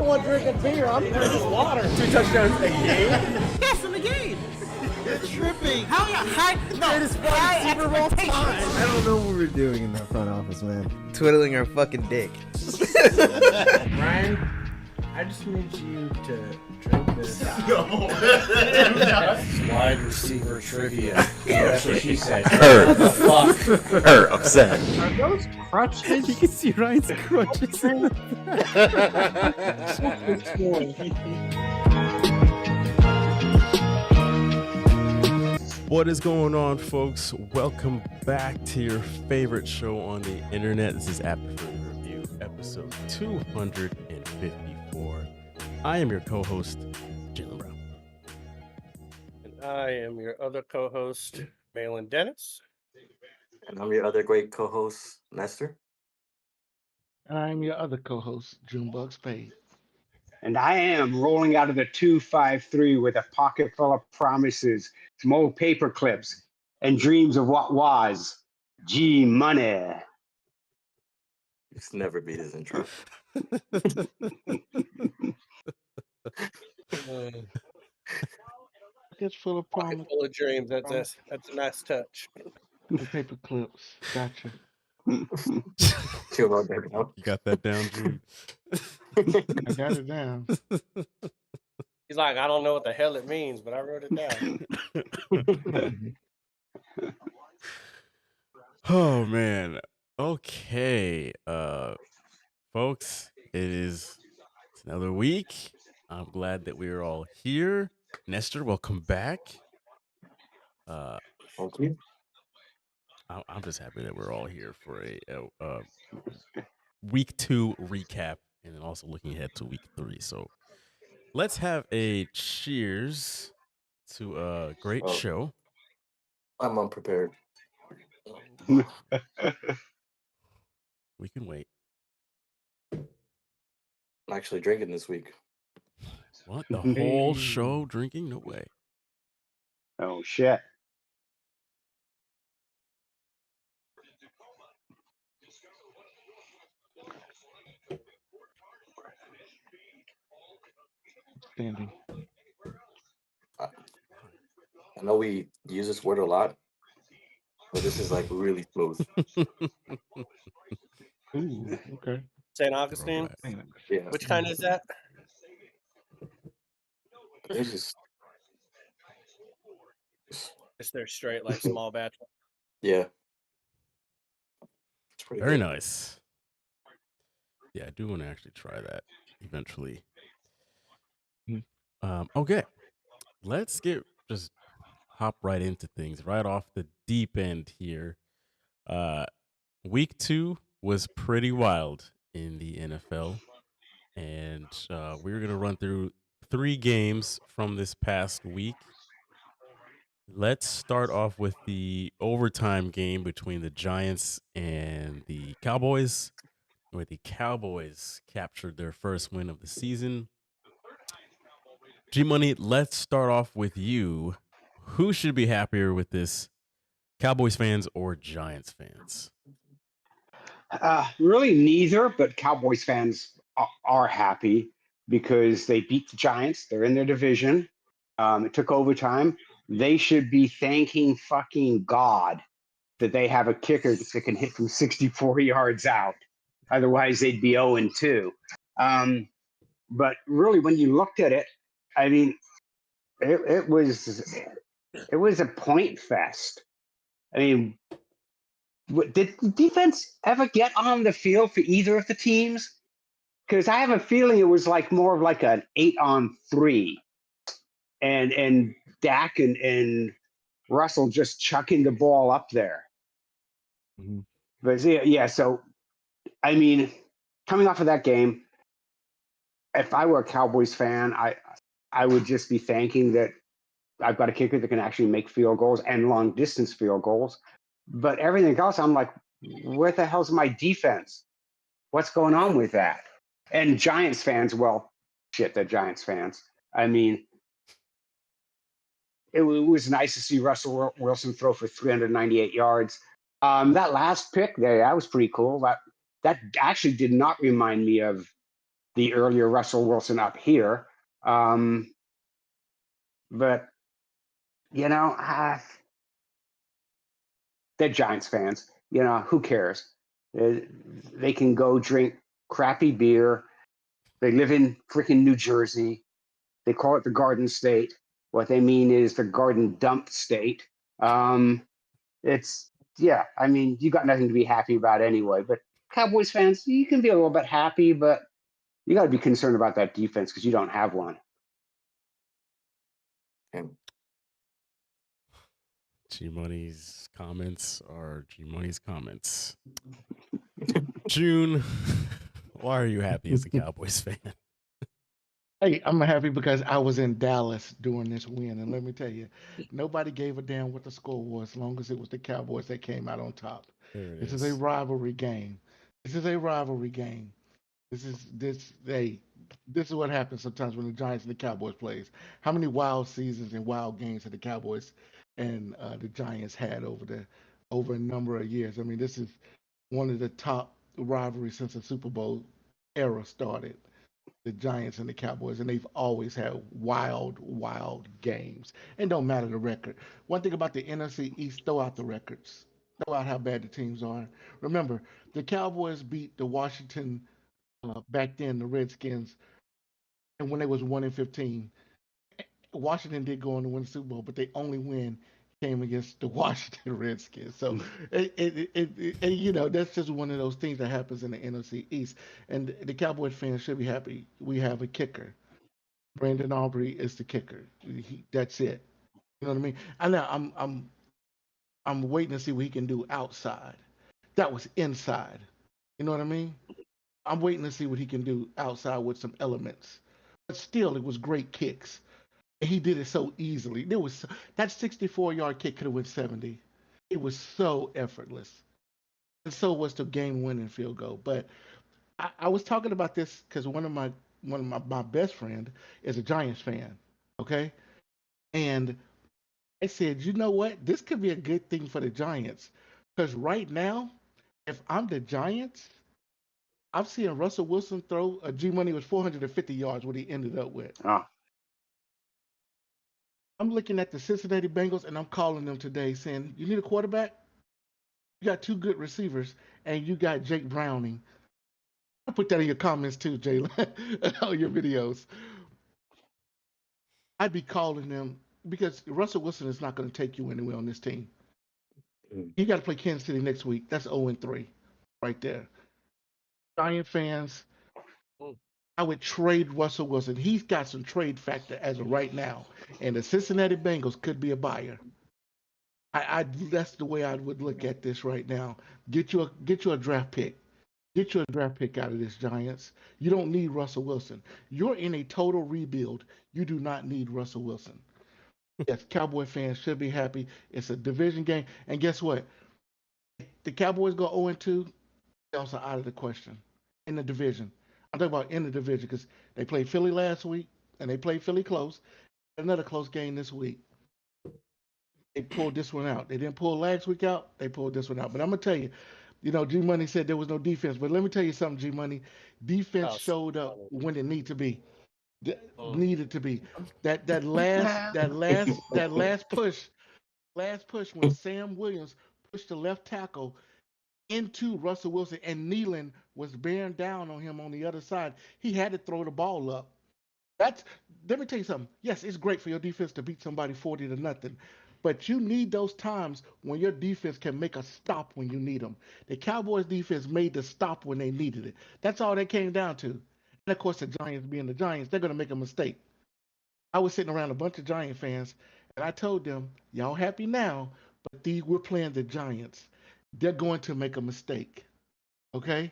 the one drinking beer. I'm drinking water. 2 touchdowns a game? Yes, in the game. You're tripping. How you high? No, it's high Super Bowl time. I don't know what we're doing in that front office, man. Twiddling our fucking dick. Ryan, I just need you to drink this. Wide receiver trivia. That's what she said. Her. Fuck. Her upset. Are those crutches? You can see Ryan's crutches. What is going on, folks? Welcome back to your favorite show on the internet. This is Apathy Review, episode 254. I am your co-host, Jalen Brown. And I am your other co-host, Malin Dennis. And I'm your other great co-host, Nestor. And I'm your other co-host, Junebug Spade. And I am rolling out of the 253 with a pocket full of promises, some old paper clips, and dreams of what was. G Money. He's never beat his intro. It's full of Pocket promise full of dreams. That's a nice touch. and paper clips. Gotcha. Chill out there, bro. You got that down, Drew? I got it down. He's like, I don't know what the hell it means, but I wrote it down. Oh, man. Okay. Folks, it's another week. I'm glad that we're all here. Nestor, welcome back. Thank you. I'm just happy that we're all here for a week 2 recap, and then also looking ahead to week 3. So let's have a cheers to a great show. I'm unprepared. We can wait. I'm actually drinking this week. What? The whole show drinking? No way. Oh, shit. Standing. I know we use this word a lot, but this is like really smooth. Ooh, okay. St. Augustine. Throwback. Yeah. Which kind is that? It's just, It's their straight, like small batch. yeah. It's pretty Very good. nice. Yeah, I do want to actually try that eventually. Okay, let's just hop right into things right off the deep end here. Week 2 was pretty wild in the NFL, and we're gonna run through 3 games from this past week. Let's start off with the overtime game between the Giants and the Cowboys, where the Cowboys captured their first win of the season. G-Money, let's start off with you. Who should be happier with this, Cowboys fans or Giants fans? Really neither, but Cowboys fans are happy because they beat the Giants. They're in their division. It took overtime. They should be thanking fucking God that they have a kicker that can hit from 64 yards out. Otherwise, they'd be 0-2. But really, when you looked at it, I mean, it was a point fest. I mean, did the defense ever get on the field for either of the teams? Because I have a feeling it was like more of like an 8-on-3, and Dak and Russell just chucking the ball up there. Mm-hmm. But yeah, so I mean, coming off of that game, if I were a Cowboys fan, I would just be thanking that I've got a kicker that can actually make field goals and long distance field goals. But everything else, I'm like, where the hell's my defense? What's going on with that? And Giants fans, well, shit, they're Giants fans. I mean, it was nice to see Russell Wilson throw for 398 yards. That last pick there, that was pretty cool. That actually did not remind me of the earlier Russell Wilson up here. But you know, they're Giants fans. You know, who cares? They can go drink crappy beer. They live in freaking New Jersey. They call it the Garden State. What they mean is the Garden Dump State. It's, yeah, I mean, you got nothing to be happy about anyway. But Cowboys fans, you can be a little bit happy, but you got to be concerned about that defense because you don't have one. And G Money's comments are G Money's comments. June, why are you happy as a Cowboys fan? Hey, I'm happy because I was in Dallas during this win, and let me tell you, nobody gave a damn what the score was, as long as it was the Cowboys that came out on top. There it This is. is a rivalry game. This is a rivalry game. This is what happens sometimes when the Giants and the Cowboys plays. How many wild seasons and wild games have the Cowboys and the Giants had over a number of years? I mean, this is one of the top rivalries since the Super Bowl era started. The Giants and the Cowboys, and they've always had wild, wild games. And don't matter the record. One thing about the NFC East, throw out the records. Throw out how bad the teams are. Remember, the Cowboys beat the Washington back then, the Redskins, and when they was 1-15. Washington did go on to win the Super Bowl, but they only win came against the Washington Redskins. So, you know, that's just one of those things that happens in the NFC East. And the Cowboys fans should be happy. We have a kicker. Brandon Aubrey is the kicker. That's it. You know what I mean? I know I'm waiting to see what he can do outside. That was inside. You know what I mean? I'm waiting to see what he can do outside with some elements. But still, it was great kicks. And he did it so easily. That 64-yard kick could have went 70. It was so effortless. And so was the game-winning field goal. But I was talking about this because one of my best friend is a Giants fan. Okay, and I said, you know what? This could be a good thing for the Giants because right now, if I'm the Giants, I'm seeing Russell Wilson throw a G Money was 450 yards. What he ended up with. Oh, I'm looking at the Cincinnati Bengals and I'm calling them today saying, you need a quarterback? You got two good receivers and you got Jake Browning. I put that in your comments too, Jalen, on your videos. I'd be calling them because Russell Wilson is not going to take you anywhere on this team. You got to play Kansas City next week. That's 0-3 right there. Giant fans, I would trade Russell Wilson. He's got some trade factor as of right now. And the Cincinnati Bengals could be a buyer. That's the way I would look at this right now. Get you a draft pick. Get you a draft pick out of this, Giants. You don't need Russell Wilson. You're in a total rebuild. You do not need Russell Wilson. Yes, Cowboy fans should be happy. It's a division game. And guess what? The Cowboys go 0-2, they're also out of the question in the division. I'm talking about in the division because they played Philly last week and they played Philly close. Another close game this week. They pulled this one out. They didn't pull last week out. They pulled this one out. But I'm gonna tell you, G Money said there was no defense. But let me tell you something, G Money. Defense showed up when it needed to be. Needed to be. That last push when Sam Williams pushed the left tackle into Russell Wilson and Nealon was bearing down on him on the other side. He had to throw the ball up. Let me tell you something. Yes, it's great for your defense to beat somebody 40-0, but you need those times when your defense can make a stop when you need them. The Cowboys defense made the stop when they needed it. That's all that came down to. And of course, the Giants being the Giants, they're going to make a mistake. I was sitting around a bunch of Giant fans, and I told them, y'all happy now, but we're playing the Giants. They're going to make a mistake. Okay?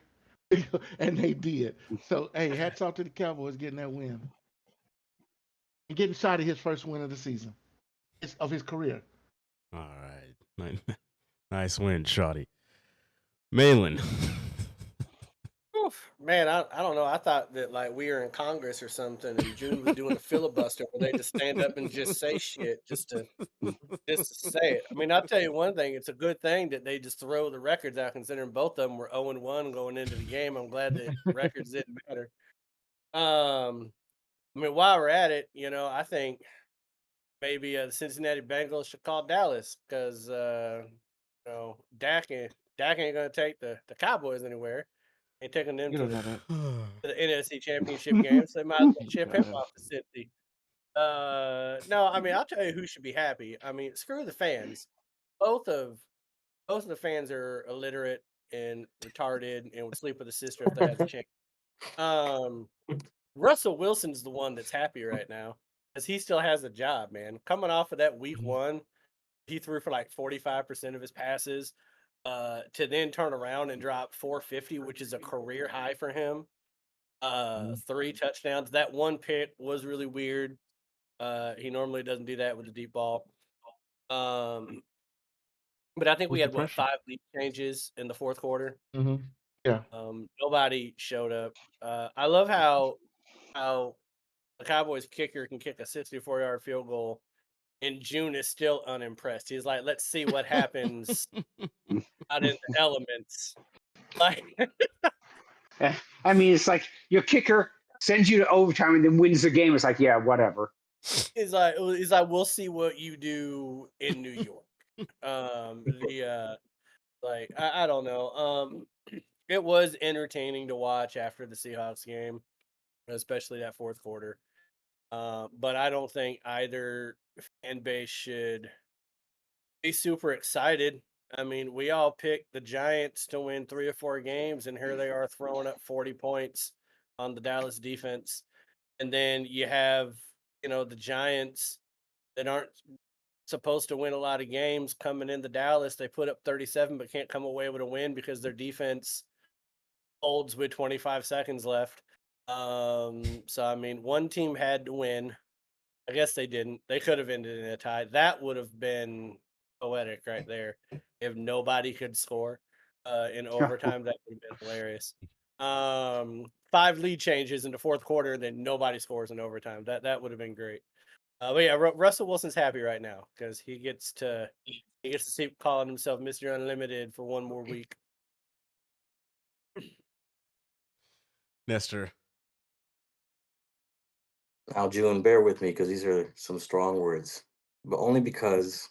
And they did. So, hey, hats off to the Cowboys getting that win. And getting shot at his first win of the season. Of his career. All right. Nice win, Shotty. Malin. Man, I don't know. I thought that like we were in Congress or something, and June was doing a filibuster where they just stand up and just say shit just to say it. I mean, I'll tell you one thing: it's a good thing that they just throw the records out, considering both of them were 0-1 going into the game. I'm glad the records didn't matter. I mean, while we're at it, I think maybe the Cincinnati Bengals should call Dallas because Dak ain't gonna take the Cowboys anywhere. Ain't taking them You to don't know that. the NFC Championship game, so they might as well ship him God. off to Cincy. No, I mean I'll tell you who should be happy. I mean, screw the fans. Both of the fans are illiterate and retarded and would sleep with a sister if they had the chance. Um, Russell Wilson's the one that's happy right now because he still has a job, man. Coming off of that week one, he threw for like 45% of his passes. To then turn around and drop 450, which is a career high for him. 3 touchdowns. That one pick was really weird. He normally doesn't do that with the deep ball. But I think we Who's the had pressure? 5 lead changes in the fourth quarter. Yeah. Nobody showed up. I love how the Cowboys kicker can kick a 64-yard field goal, and June is still unimpressed. He's like, "Let's see what happens out in the elements." Like, I mean, it's like your kicker sends you to overtime and then wins the game. It's like, yeah, whatever. he's like, "We'll see what you do in New York." Like I don't know. It was entertaining to watch after the Seahawks game, especially that fourth quarter. But I don't think either fan base should be super excited. I mean, we all picked the Giants to win 3 or 4 games, and here they are throwing up 40 points on the Dallas defense. And then you have, the Giants that aren't supposed to win a lot of games coming into Dallas. They put up 37 but can't come away with a win because their defense holds with 25 seconds left. So I mean, one team had to win. I guess they didn't. They could have ended in a tie. That would have been poetic right there. If nobody could score in overtime, that would have been hilarious. 5 lead changes in the fourth quarter, and then nobody scores in overtime. That would have been great. But yeah, Russell Wilson's happy right now because he gets to keep calling himself Mr. Unlimited for one more week. Nestor. Now, June, bear with me because these are some strong words, but only because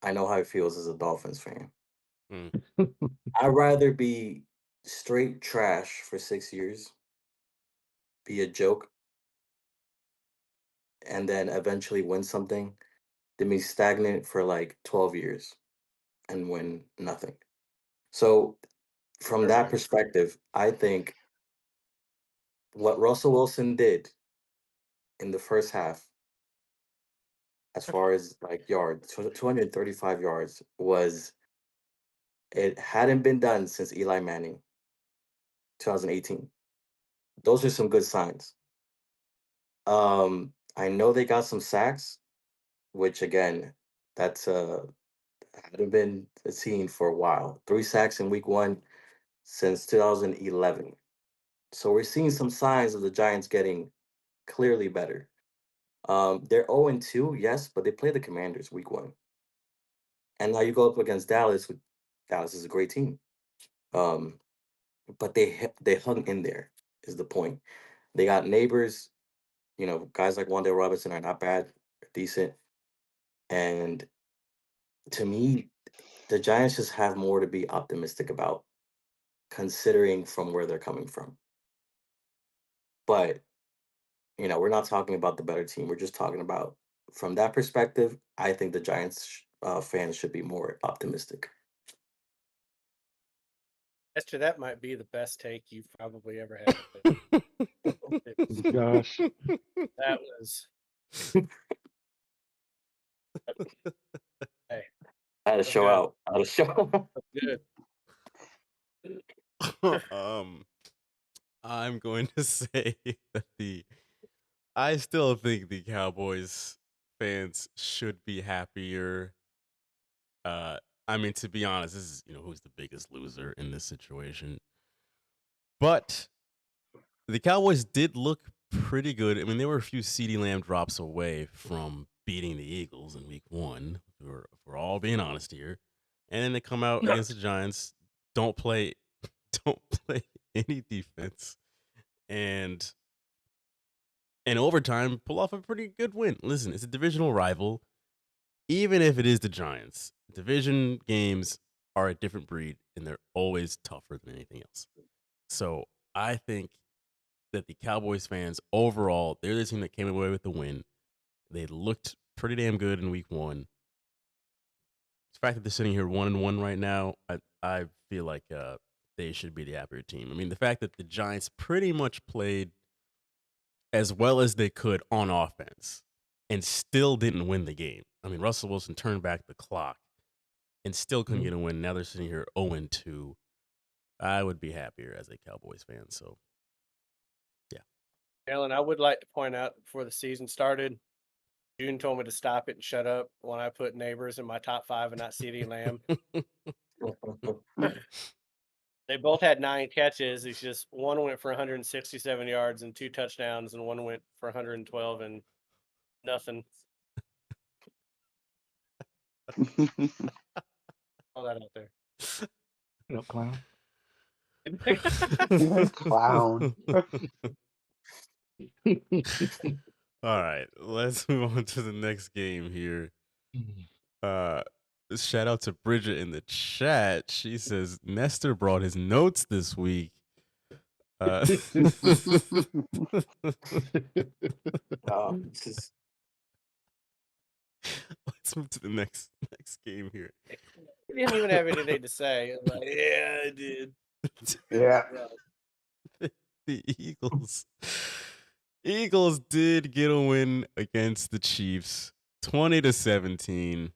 I know how it feels as a Dolphins fan. Mm. I'd rather be straight trash for 6 years, be a joke, and then eventually win something than be stagnant for like 12 years and win nothing. So, from that perspective, I think what Russell Wilson did in the first half, as far as like yards, 235 yards, it hadn't been done since Eli Manning, 2018. Those are some good signs. I know they got some sacks, which again, that's hadn't been seen for a while. 3 sacks in week one since 2011. So we're seeing some signs of the Giants getting clearly better. They're 0-2, yes, but they play the Commanders week one. And now you go up against Dallas. Dallas is a great team. But they hung in there is the point. They got neighbors, guys like Wandale Robinson are not bad, decent. And to me, the Giants just have more to be optimistic about, considering from where they're coming from. But, we're not talking about the better team. We're just talking about, from that perspective, I think the Giants fans should be more optimistic. Esther, that might be the best take you've probably ever had. Gosh. That was. Hey, I had to that's show good. out. I had to show out. Good. I'm going to say that I still think the Cowboys fans should be happier. I mean, to be honest, this is who's the biggest loser in this situation. But the Cowboys did look pretty good. I mean, there were a few CeeDee Lamb drops away from beating the Eagles in week one. If we're all being honest here. And then they come out against the Giants, don't play any defense, and in overtime pull off a pretty good win. Listen, it's a divisional rival. Even if it is the Giants, division games are a different breed and they're always tougher than anything else. So I think that the Cowboys fans overall, they're the team that came away with the win. They looked pretty damn good in week one. The fact that they're sitting here 1-1 right now, I feel like they should be the happier team. I mean, the fact that the Giants pretty much played as well as they could on offense and still didn't win the game. I mean, Russell Wilson turned back the clock and still couldn't get a win. Now they're sitting here 0-2. I would be happier as a Cowboys fan. So, yeah. Alan, I would like to point out before the season started, June told me to stop it and shut up when I put Neighbors in my top 5 and not CeeDee Lamb. They both had 9 catches. It's just one went for 167 yards and 2 touchdowns, and one went for 112 and nothing. All that out there. No clown. Clown. All right, let's move on to the next game here. Shout out to Bridget in the chat. She says Nestor brought his notes this week. This is Let's move to the next game here. He didn't even have anything to say. I'm like, yeah, I did. Yeah. The Eagles did get a win against the Chiefs, 20-17.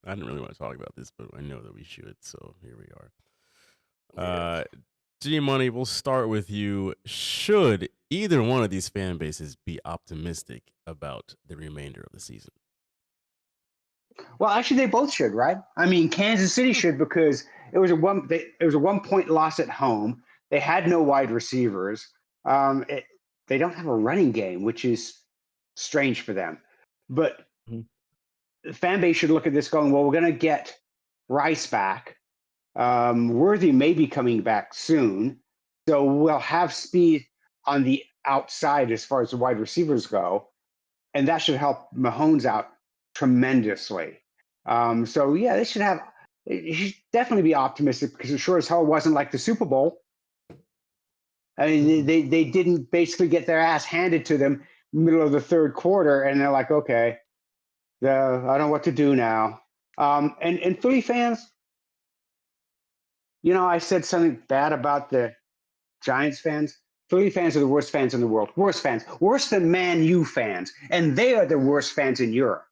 I didn't really want to talk about this, but I know that we should, so here we are. G Money, we'll start with you. Should either one of these fan bases be optimistic about the remainder of the season? Well, actually, they both should, right? I mean, Kansas City should because it was a 1-point loss at home. They had no wide receivers. They don't have a running game, which is strange for them. But the fan base should look at this going, well, we're going to get Rice back. Worthy may be coming back soon. So we'll have speed on the outside as far as the wide receivers go. And that should help Mahomes out tremendously. So, yeah, they should definitely be optimistic because it sure as hell wasn't like the Super Bowl. I mean, they didn't basically get their ass handed to them middle of the third quarter, and they're like, okay, I don't know what to do now. And Philly fans, you know, I said something bad about the Giants fans. Philly fans are the worst fans in the world. Worst fans. Worse than Man U fans. And they are the worst fans in Europe.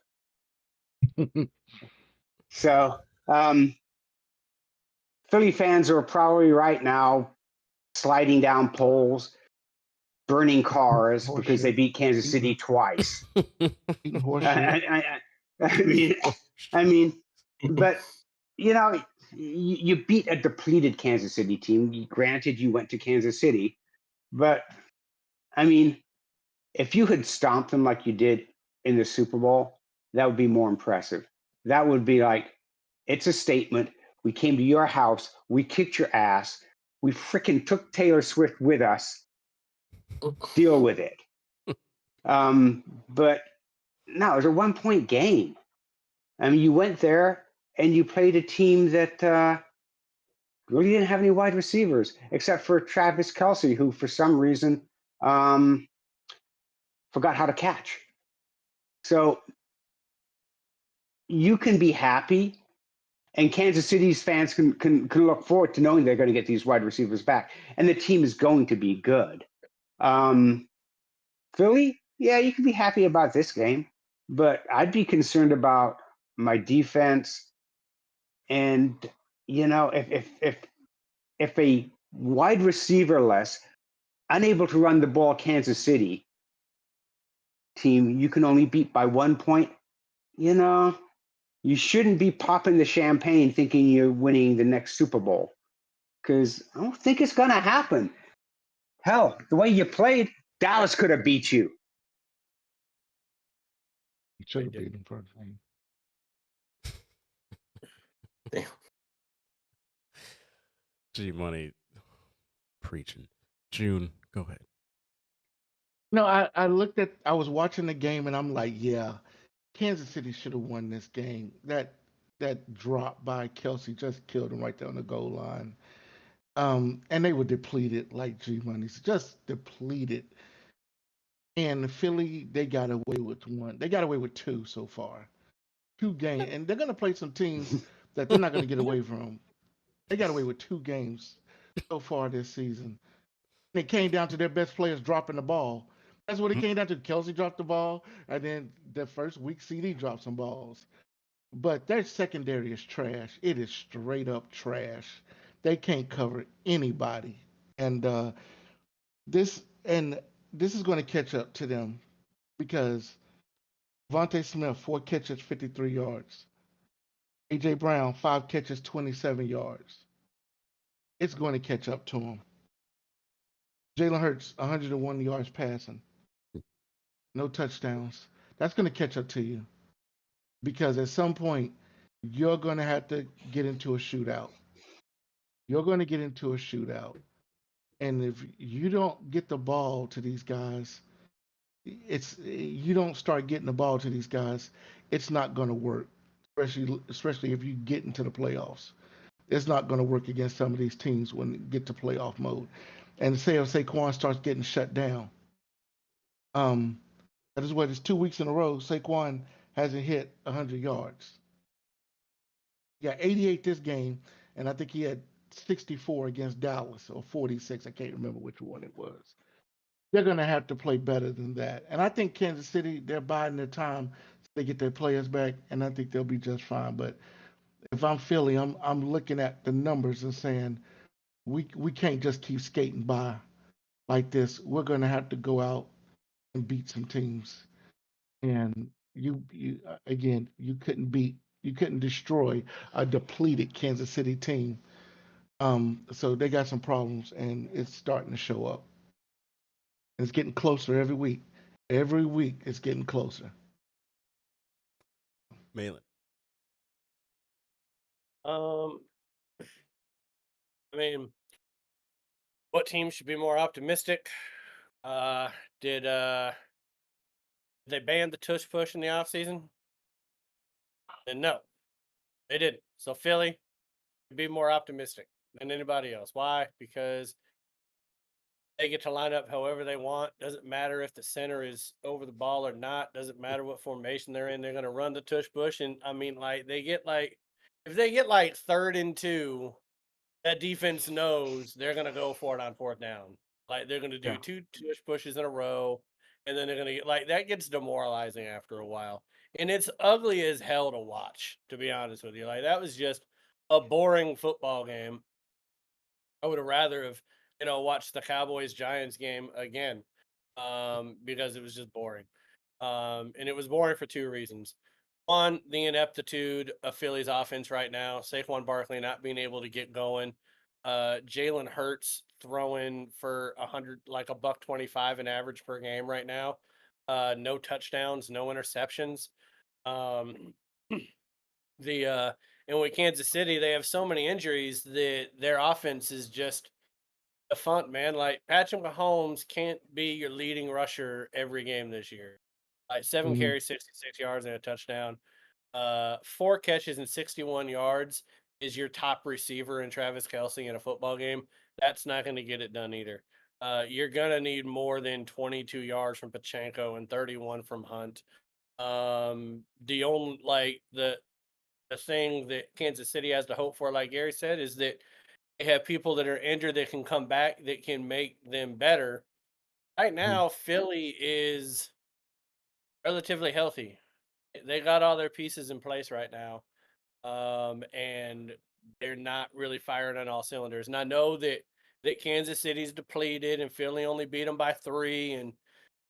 So, Philly fans are probably right now sliding down poles, burning cars because they beat Kansas City twice. I mean, but you know, you beat a depleted Kansas City team. Granted, you went to Kansas City, but I mean, if you had stomped them like you did in the Super Bowl, that would be more impressive. That would be like, it's a statement. We came to your house. We kicked your ass. We freaking took Taylor Swift with us. Deal with it. But no, it was a 1-point game. I mean, you went there and you played a team that really didn't have any wide receivers except for Travis Kelce, who for some reason forgot how to catch. So you can be happy, and Kansas City's fans can look forward to knowing they're going to get these wide receivers back, and the team is going to be good. Philly, yeah, you can be happy about this game, but I'd be concerned about my defense. And you know, if a wide receiver-less, unable to run the ball Kansas City team you can only beat by 1 point, you know, you shouldn't be popping the champagne thinking you're winning the next Super Bowl, because I don't think it's going to happen. Hell, the way you played, Dallas could have beat you. You should have beat him first. G Money preaching. June, go ahead. No, I was watching the game and I'm like, yeah, Kansas City should have won this game. That drop by Kelsey just killed him right there on the goal line. And they were depleted, like G Money's just depleted. And Philly, they got away with one. They got away with two so far. Two games. And they're gonna play some teams that they're not gonna get away from. They got away with two games so far this season. It came down to their best players dropping the ball. That's what it came down to. Kelsey dropped the ball, and then the first week CD dropped some balls. But their secondary is trash. It is straight up trash. They can't cover anybody, and and this is going to catch up to them because Vontae Smith 4 catches, 53 yards. AJ Brown 5 catches, 27 yards. It's going to catch up to him. Jalen Hurts 101 yards passing, no touchdowns. That's going to catch up to you because at some point you're going to have to get into a shootout. You're going to get into a shootout. And if you don't get the ball to these guys, it's you don't start getting the ball to these guys, it's not going to work. Especially if you get into the playoffs, it's not going to work against some of these teams when they get to playoff mode. And say if Saquon starts getting shut down, um, that is what it's 2 weeks in a row. Saquon hasn't hit 100 yards. Yeah, 88 this game, and I think he had 64 against Dallas or 46. I can't remember which one it was. They're going to have to play better than that. And I think Kansas City, they're biding their time so they get their players back, and I think they'll be just fine. But if I'm Philly, I'm looking at the numbers and saying we can't just keep skating by like this. We're going to have to go out and beat some teams. And you again, you couldn't destroy a depleted Kansas City team. So they got some problems, and it's starting to show up. It's getting closer every week. Every week, it's getting closer. Malin. Um, I mean, what team should be more optimistic? Uh, did they ban the tush push in the offseason? And no, they didn't. So Philly should be more optimistic than anybody else. Why? Because they get to line up however they want. Doesn't matter if the center is over the ball or not. Doesn't matter what formation they're in. They're going to run the tush push. And I mean, like, if they get like 3rd and 2, that defense knows they're going to go for it on 4th down. Like, they're going to do Yeah. 2 tush pushes in a row. And then they're going to get, like, that gets demoralizing after a while. And it's ugly as hell to watch, to be honest with you. Like, that was just a boring football game. I would have rather have, watched the Cowboys Giants game again, because it was just boring. And it was boring for 2 reasons. One, the ineptitude of Philly's offense right now. Saquon Barkley not being able to get going. Jalen Hurts throwing for 100, like a $125 an average per game right now. No touchdowns, no interceptions. Um, and with Kansas City, they have so many injuries that their offense is just a fun, man. Like, Patrick Mahomes can't be your leading rusher every game this year. Like, 7 Mhm. carries, 66 yards, and a touchdown. 4 catches and 61 yards is your top receiver in Travis Kelce in a football game. That's not going to get it done either. You're going to need more than 22 yards from Pachenko and 31 from Hunt. The only, like, the thing that Kansas City has to hope for, like Gary said, is that they have people that are injured that can come back that can make them better. Right now, Philly is relatively healthy. They got all their pieces in place right now, and they're not really firing on all cylinders. And I know that Kansas City's depleted, and Philly only beat them by 3, and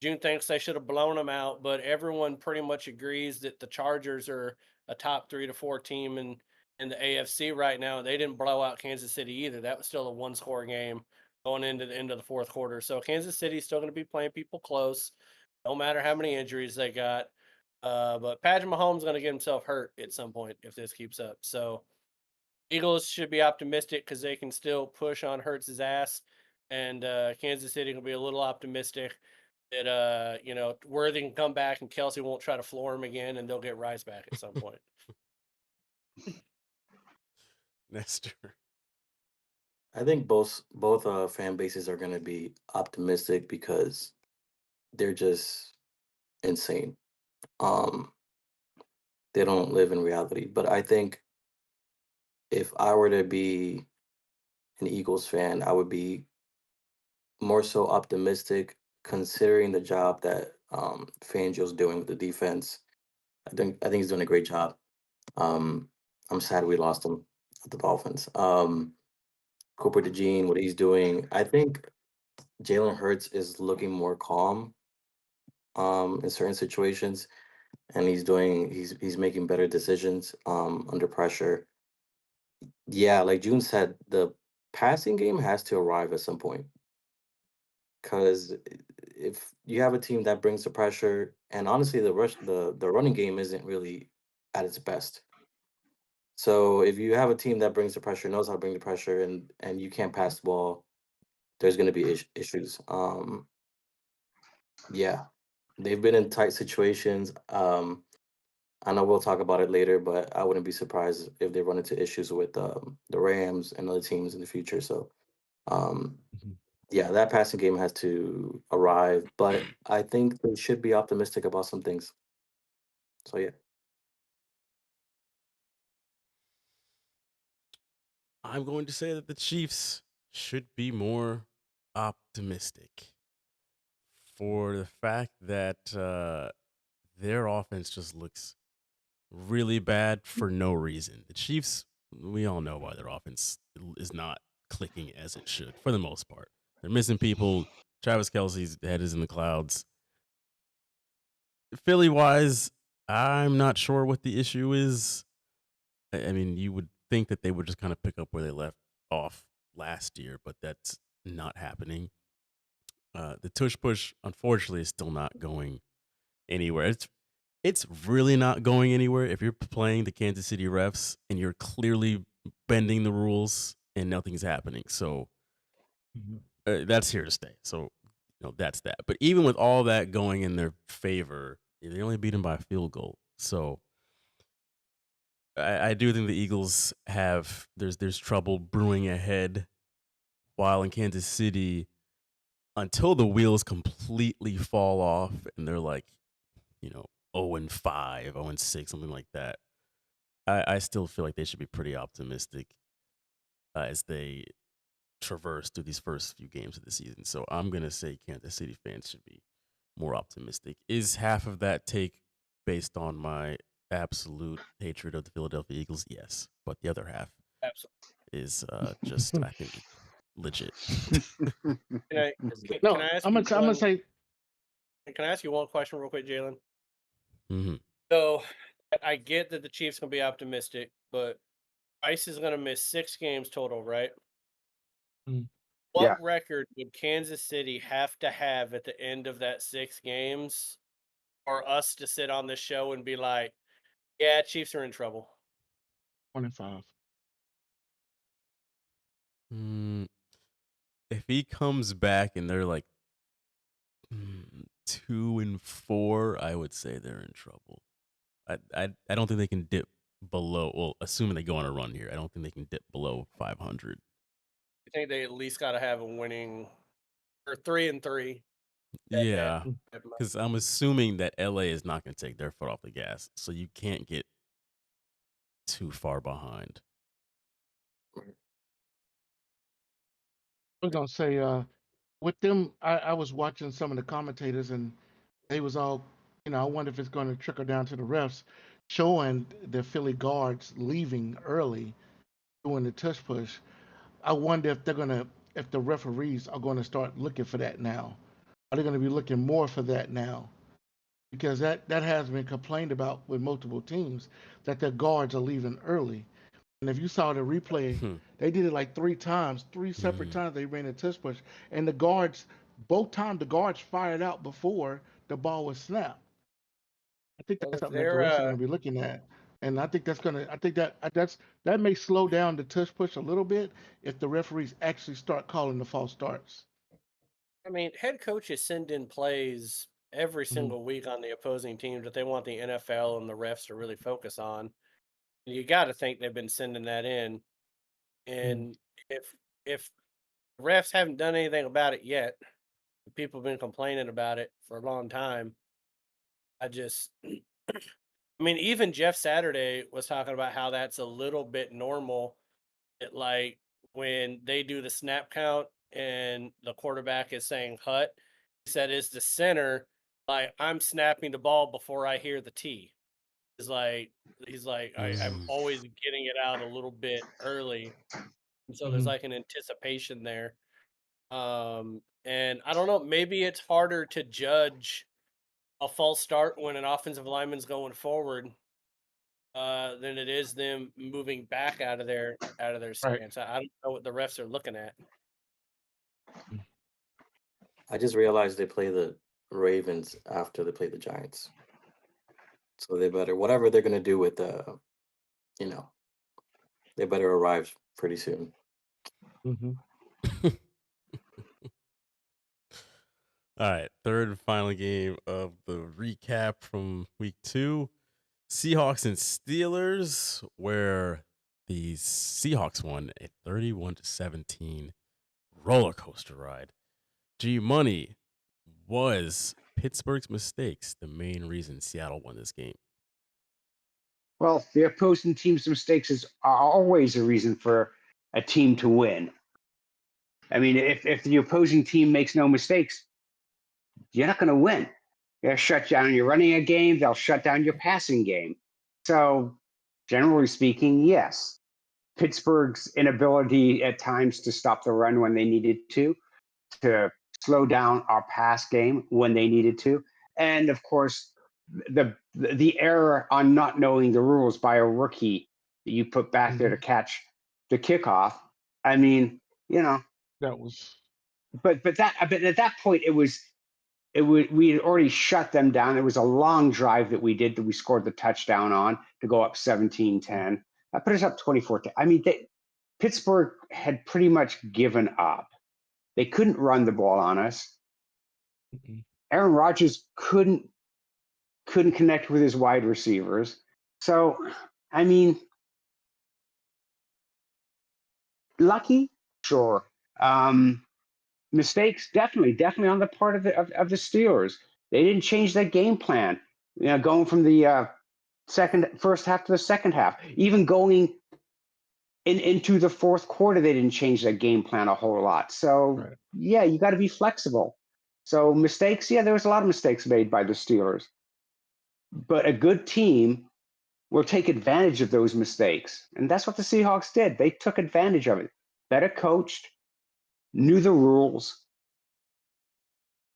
June thinks they should have blown them out. But everyone pretty much agrees that the Chargers are a top 3 to 4 team in the AFC right now. They didn't blow out Kansas City either. That was still a 1-score game going into the end of the 4th quarter. So Kansas City's still going to be playing people close, no matter how many injuries they got. But Patrick Mahomes is going to get himself hurt at some point if this keeps up. So Eagles should be optimistic because they can still push on Hurts' ass. and Kansas City will be a little optimistic that Worthy can come back and Kelsey won't try to floor him again, and they'll get Rice back at some point. Nestor. I think both fan bases are going to be optimistic because they're just insane. Um, they don't live in reality. But I think if I were to be an Eagles fan, I would be more so optimistic considering the job that Fangio's doing with the defense. I think he's doing a great job. Um, I'm sad we lost him at the Dolphins. Cooper DeJean, what he's doing, I think Jalen Hurts is looking more calm in certain situations, and he's making better decisions under pressure. Yeah, like June said, the passing game has to arrive at some point because if you have a team that brings the pressure, and honestly, the running game isn't really at its best. So if you have a team that brings the pressure, knows how to bring the pressure, and you can't pass the ball, there's going to be issues. Yeah, they've been in tight situations. I know we'll talk about it later, but I wouldn't be surprised if they run into issues with the Rams and other teams in the future. So, um, Mhm. yeah, that passing game has to arrive, but I think they should be optimistic about some things. So, yeah. I'm going to say that the Chiefs should be more optimistic for the fact that their offense just looks really bad for no reason. The Chiefs, we all know why their offense is not clicking as it should for the most part. They're missing people. Travis Kelsey's head is in the clouds. Philly wise, I'm not sure what the issue is. I mean, you would think that they would just kind of pick up where they left off last year, but that's not happening. The tush push, unfortunately, is still not going anywhere. It's really not going anywhere if you're playing the Kansas City refs and you're clearly bending the rules and nothing's happening. So Mhm. that's here to stay. So that's that. But even with all that going in their favor, they only beat them by a field goal. So I do think the Eagles have there's trouble brewing ahead, while in Kansas City, until the wheels completely fall off and they're like, 0-5, 0-6, something like that. I still feel like they should be pretty optimistic as they traverse through these first few games of the season. So I'm gonna say Kansas City fans should be more optimistic. Is half of that take based on my absolute hatred of the Philadelphia Eagles? Yes, but the other half Absolutely. is just I think legit. Can I No, ask I'm you gonna I'm gonna one? say Can I ask you one question real quick, Jalen? hmm So I get that the Chiefs gonna be optimistic, but Rice is gonna miss 6 games total, right? Mm. Yeah. What record would Kansas City have to have at the end of that 6 games for us to sit on this show and be like, "Yeah, Chiefs are in trouble"? 25. Mm, if he comes back and they're like 2-4, I would say they're in trouble. I don't think they can dip below. Well, assuming they go on a run here, I don't think they can dip below 500. I think they at least got to have a winning or 3-3. Yeah, At most. because I'm assuming that LA is not going to take their foot off the gas, so you can't get too far behind. I was gonna say, with them, I was watching some of the commentators, and they was all, I wonder if it's going to trickle down to the refs, showing the Philly guards leaving early doing the tush push. I wonder if if the referees are going to start looking for that now. Are they going to be looking more for that now? Because that has been complained about with multiple teams that their guards are leaving early. And if you saw the replay, Hmm. they did it like 3 times, 3 separate times they ran a tush push, and the guards, both times the guards fired out before the ball was snapped. I think Well, that's if something that the they're refs are going to be looking at. And I think that may slow down the tush push a little bit if the referees actually start calling the false starts. I mean, head coaches send in plays every Hmm. single week on the opposing team that they want the NFL and the refs to really focus on. You got to think they've been sending that in. And if refs haven't done anything about it yet, people have been complaining about it for a long time. I just, I mean, even Jeff Saturday was talking about how that's a little bit normal. Like when they do the snap count and the quarterback is saying hut, he said, is the center like I'm snapping the ball before I hear the T. He's like, I'm Mm. always getting it out a little bit early. And so there's Hmm. like an anticipation there. And I don't know, maybe it's harder to judge a false start when an offensive lineman's going forward than it is them moving back out of their Right. stance. I don't know what the refs are looking at. I just realized they play the Ravens after they play the Giants. So they better, whatever they're going to do with you know, they better arrive pretty soon. Hmm. All right, third and final game of the recap from week 2. Seahawks and Steelers, where the Seahawks won a 31-17 roller coaster ride. G Money, was Pittsburgh's mistakes the main reason Seattle won this game? Well, the opposing team's mistakes are always a reason for a team to win. I mean, if the opposing team makes no mistakes, you're not going to win. They'll shut down your running game. They'll shut down your passing game. So, generally speaking, yes. Pittsburgh's inability at times to stop the run when they needed to slow down our pass game when they needed to, and of course, the error on not knowing the rules by a rookie that you put back there to catch the kickoff. I mean, you know, That was. but at that point we had already shut them down. It was a long drive that we did that we scored the touchdown on to go up 17-10. That put us up 24-10. I mean, Pittsburgh had pretty much given up. They couldn't run the ball on us. Aaron Rodgers couldn't connect with his wide receivers. So, I mean, lucky, sure. Mistakes, definitely on the part of the Steelers. They didn't change their game plan. You know, going from the first half to the second half, even going into the fourth quarter, they didn't change their game plan a whole lot. So, Right. yeah, you got to be flexible. So mistakes, yeah, there was a lot of mistakes made by the Steelers. But a good team will take advantage of those mistakes. And that's what the Seahawks did. They took advantage of it. Better coached, knew the rules,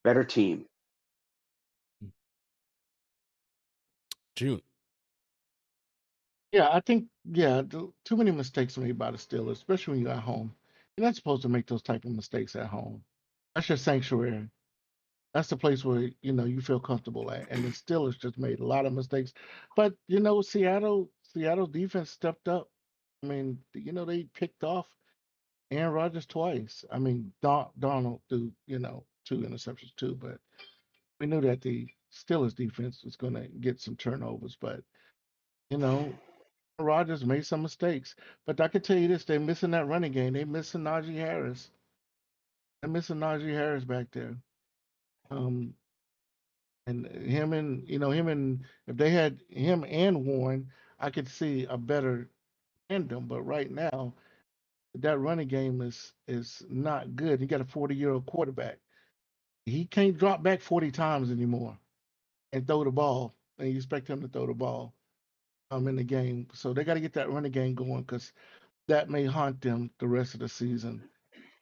better team. June. Yeah, I think too many mistakes made by the Steelers, especially when you're at home. You're not supposed to make those type of mistakes at home. That's your sanctuary. That's the place where you feel comfortable at. And the Steelers just made a lot of mistakes, but Seattle's defense stepped up. I mean, they picked off Aaron Rodgers twice. I mean, Donald threw 2 interceptions too, but we knew that the Steelers defense was going to get some turnovers. But you know, Rodgers made some mistakes, but I can tell you this: they're missing that running game. They're missing Najee Harris. They're missing Najee Harris back there. Um, and him and if they had him and Warren, I could see a better tandem. But right now, that running game is not good. You got a 40-year-old quarterback. He can't drop back 40 times anymore and throw the ball, and you expect him to throw the ball in the game. So they got to get that running game going because that may haunt them the rest of the season.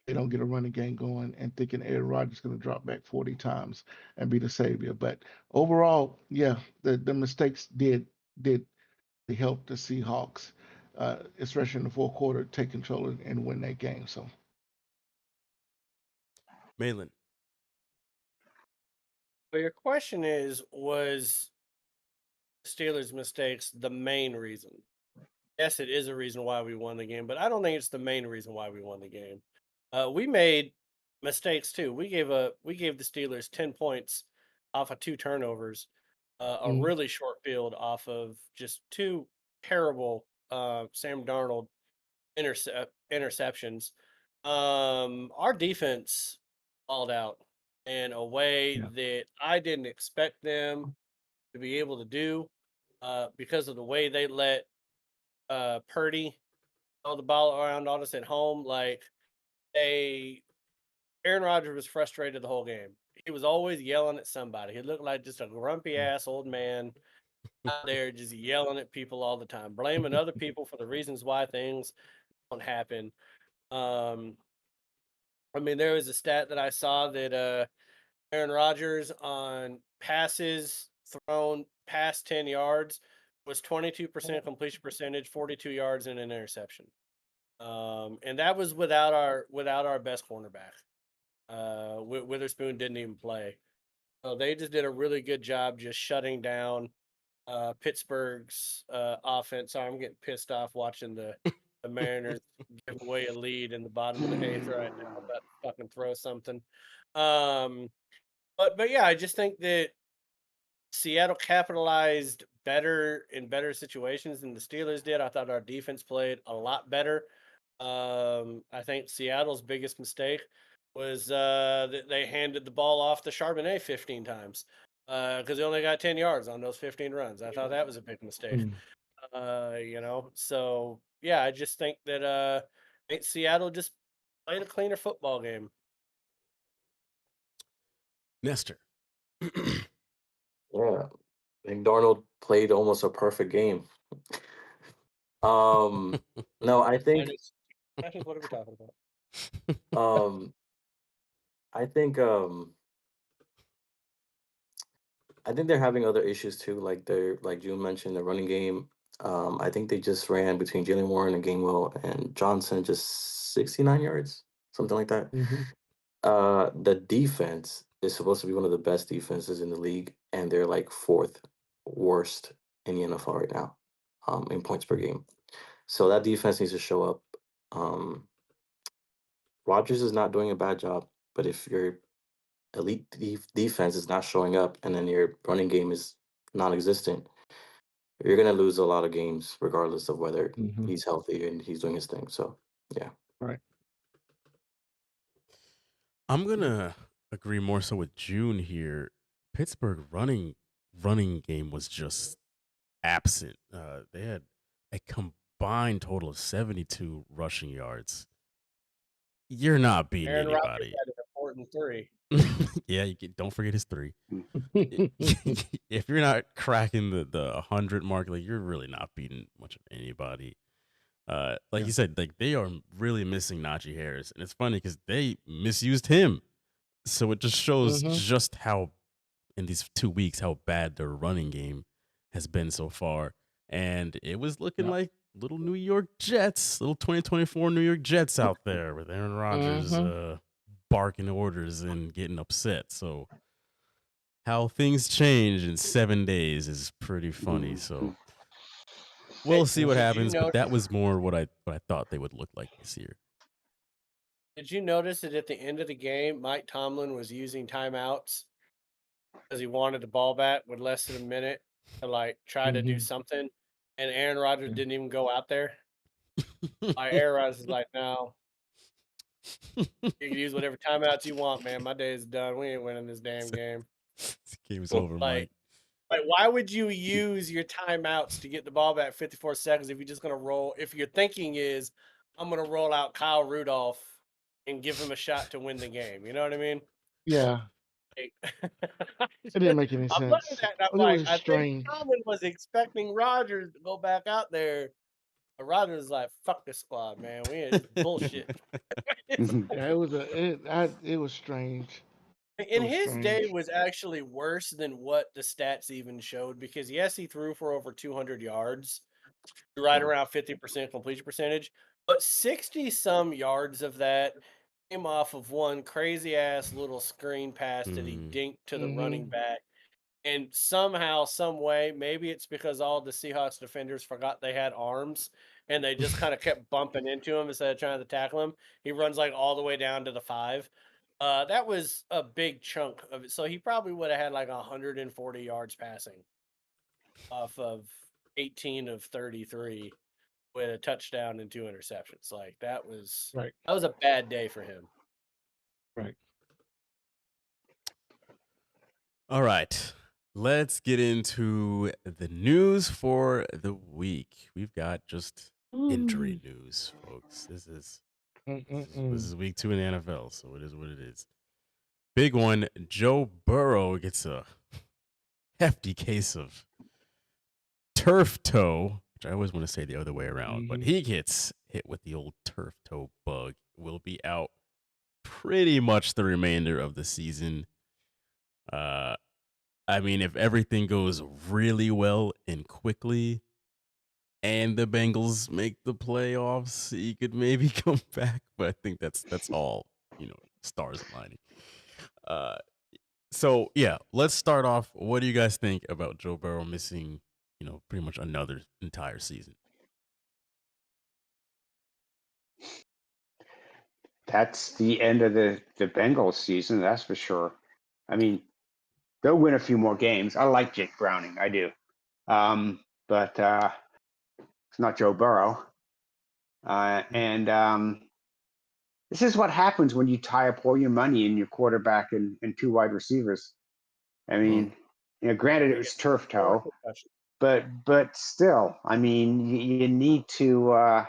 They don't get a running game going and thinking Aaron Rodgers is going to drop back 40 times and be the savior. But overall, yeah, the mistakes did help the Seahawks, especially in the fourth quarter, take control and win that game. So, Malin. But your question was Steelers' mistakes the main reason. Yes, it is a reason why we won the game, but I don't think it's the main reason why we won the game. We made mistakes too. We gave the Steelers 10 points off of 2 turnovers, a Mm. really short field off of just 2 terrible Sam Darnold interceptions. Our defense balled out in a way Yeah. that I didn't expect them to be able to do because of the way they let Purdy throw the ball around on us at home. Like Aaron Rodgers was frustrated the whole game. He was always yelling at somebody. He looked like just a grumpy ass old man out there just yelling at people all the time, blaming other people for the reasons why things don't happen. Um, I mean, there was a stat that I saw that Aaron Rodgers on passes thrown past 10 yards was 22% completion percentage, 42 yards, and an interception. And that was without our best cornerback. Witherspoon didn't even play. So they just did a really good job just shutting down Pittsburgh's offense. Sorry, I'm getting pissed off watching the Mariners give away a lead in the bottom of the 8th right now. I'm about to fucking throw something. But yeah, I just think that Seattle capitalized better in better situations than the Steelers did. I thought our defense played a lot better. I think Seattle's biggest mistake was that they handed the ball off to Charbonnet 15 times because they only got 10 yards on those 15 runs. I thought that was a big mistake. Mm. So yeah, I just think that I think Seattle just played a cleaner football game. Nestor. Yeah, I think Darnold played almost a perfect game. No, I think That is what are we talking about? um I think I think they're having other issues too. Like June mentioned, the running game. I think they just ran between Jalen Warren and Gainwell and Johnson just 69 yards, something like that. Mm-hmm. The defense is supposed to be one of the best defenses in the league, and they're like fourth worst in the NFL right now, in points per game. So that defense needs to show up. Um, Rodgers is not doing a bad job, but if your elite defense is not showing up and then your running game is non-existent, you're gonna lose a lot of games regardless of whether Mm-hmm. he's healthy and he's doing his thing. So yeah. Right. I'm gonna agree more so with June here. Pittsburgh running game was just absent. They had a combined total of 72 rushing yards. You're not beating Aaron Rodgers anybody. had an important 3. Yeah, don't forget his 3. Mm. If you're not cracking the 100 mark, like you're really not beating much of anybody. Like Yeah. you said, like they are really missing Najee Harris, and it's funny because they misused him. So it just shows Mm-hmm. just how in these 2 weeks how bad their running game has been so far, and it was looking Yep. like little New York Jets, little 2024 New York Jets out there with Aaron Rodgers Mm-hmm. barking orders and getting upset. So how things change in 7 days is pretty funny. So we'll see what Did you happens, but that notice? was more what I thought they would look like this year. Did you notice that at the end of the game, Mike Tomlin was using timeouts because he wanted the ball back with less than a minute to like try to do Mm-hmm. something, and Aaron Rodgers Yeah. didn't even go out there. Aaron Rodgers is like, no, you can use whatever timeouts you want, man. My day is done. We ain't winning this damn game. This game's over, Mike. Like, why would you use your timeouts to get the ball back 54 seconds if you're just gonna roll? If your thinking is, I'm gonna roll out Kyle Rudolph and give him a shot to win the game. You know what I mean? Yeah. Like, It didn't make any I'm looking sense. at that. I'm It like, was I think strange. Tomlin was expecting Rodgers to go back out there. But Rodgers is like, fuck this squad, man. We ain't bullshit. Yeah, it was strange. And was his day strange. was actually worse than what the stats even showed because yes, he threw for over 200 yards, right around 50% completion percentage, but 60 some yards of that came off of one crazy ass little screen pass that he dinked to the running Mm-hmm. back. And somehow, some way, maybe it's because all the Seahawks defenders forgot they had arms and they just kind of kept bumping into him instead of trying to tackle him. He runs like all the way down to the 5. That was a big chunk of it. So he probably would have had like 140 yards passing off of 18 of 33 with a touchdown and 2 interceptions. Like that was Right. a bad day for him. Right. All right. Let's get into the news for the week. We've got just injury news, folks. This is week 2 in the NFL, so it is what it is. Big one, Joe Burrow gets a hefty case of turf toe, which I always want to say the other way around, but he gets hit with the old turf toe bug. Will be out pretty much the remainder of the season. I mean, if everything goes really well and quickly and the Bengals make the playoffs, he could maybe come back, but I think that's all, stars aligning. So yeah, let's start off. What do you guys think about Joe Burrow missing, pretty much another entire season? That's the end of the Bengals season, that's for sure. I mean, they'll win a few more games. I like Jake Browning, I do. But it's not Joe Burrow. And this is what happens when you tie up all your money in your quarterback and 2 wide receivers. I mean, granted it was turf toe, but still, I mean, you need to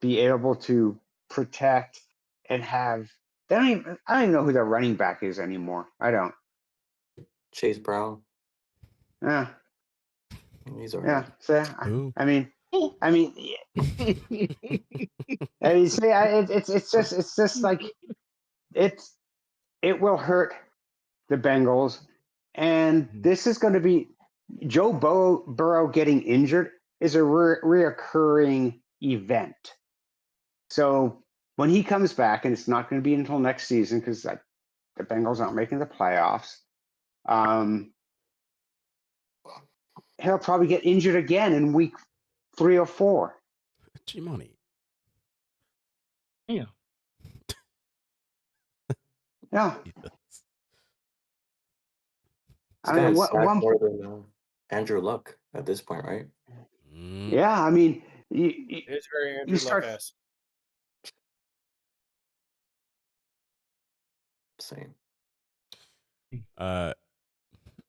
be able to protect and have. I don't even know who their running back is anymore. I don't. Chase Brown. Yeah. He's all Yeah. right. So I mean, see, it's just like it will hurt the Bengals, and this is going to be Joe Burrow getting injured is a reoccurring event. So when he comes back, and it's not going to be until next season because the Bengals aren't making the playoffs, he'll probably get injured again in week 3 or 4. G-Money. Yeah. Yeah. This guy is sacked more than Andrew Luck at this point, right? Yeah, I mean, It's very Andrew Luck-esque. Same.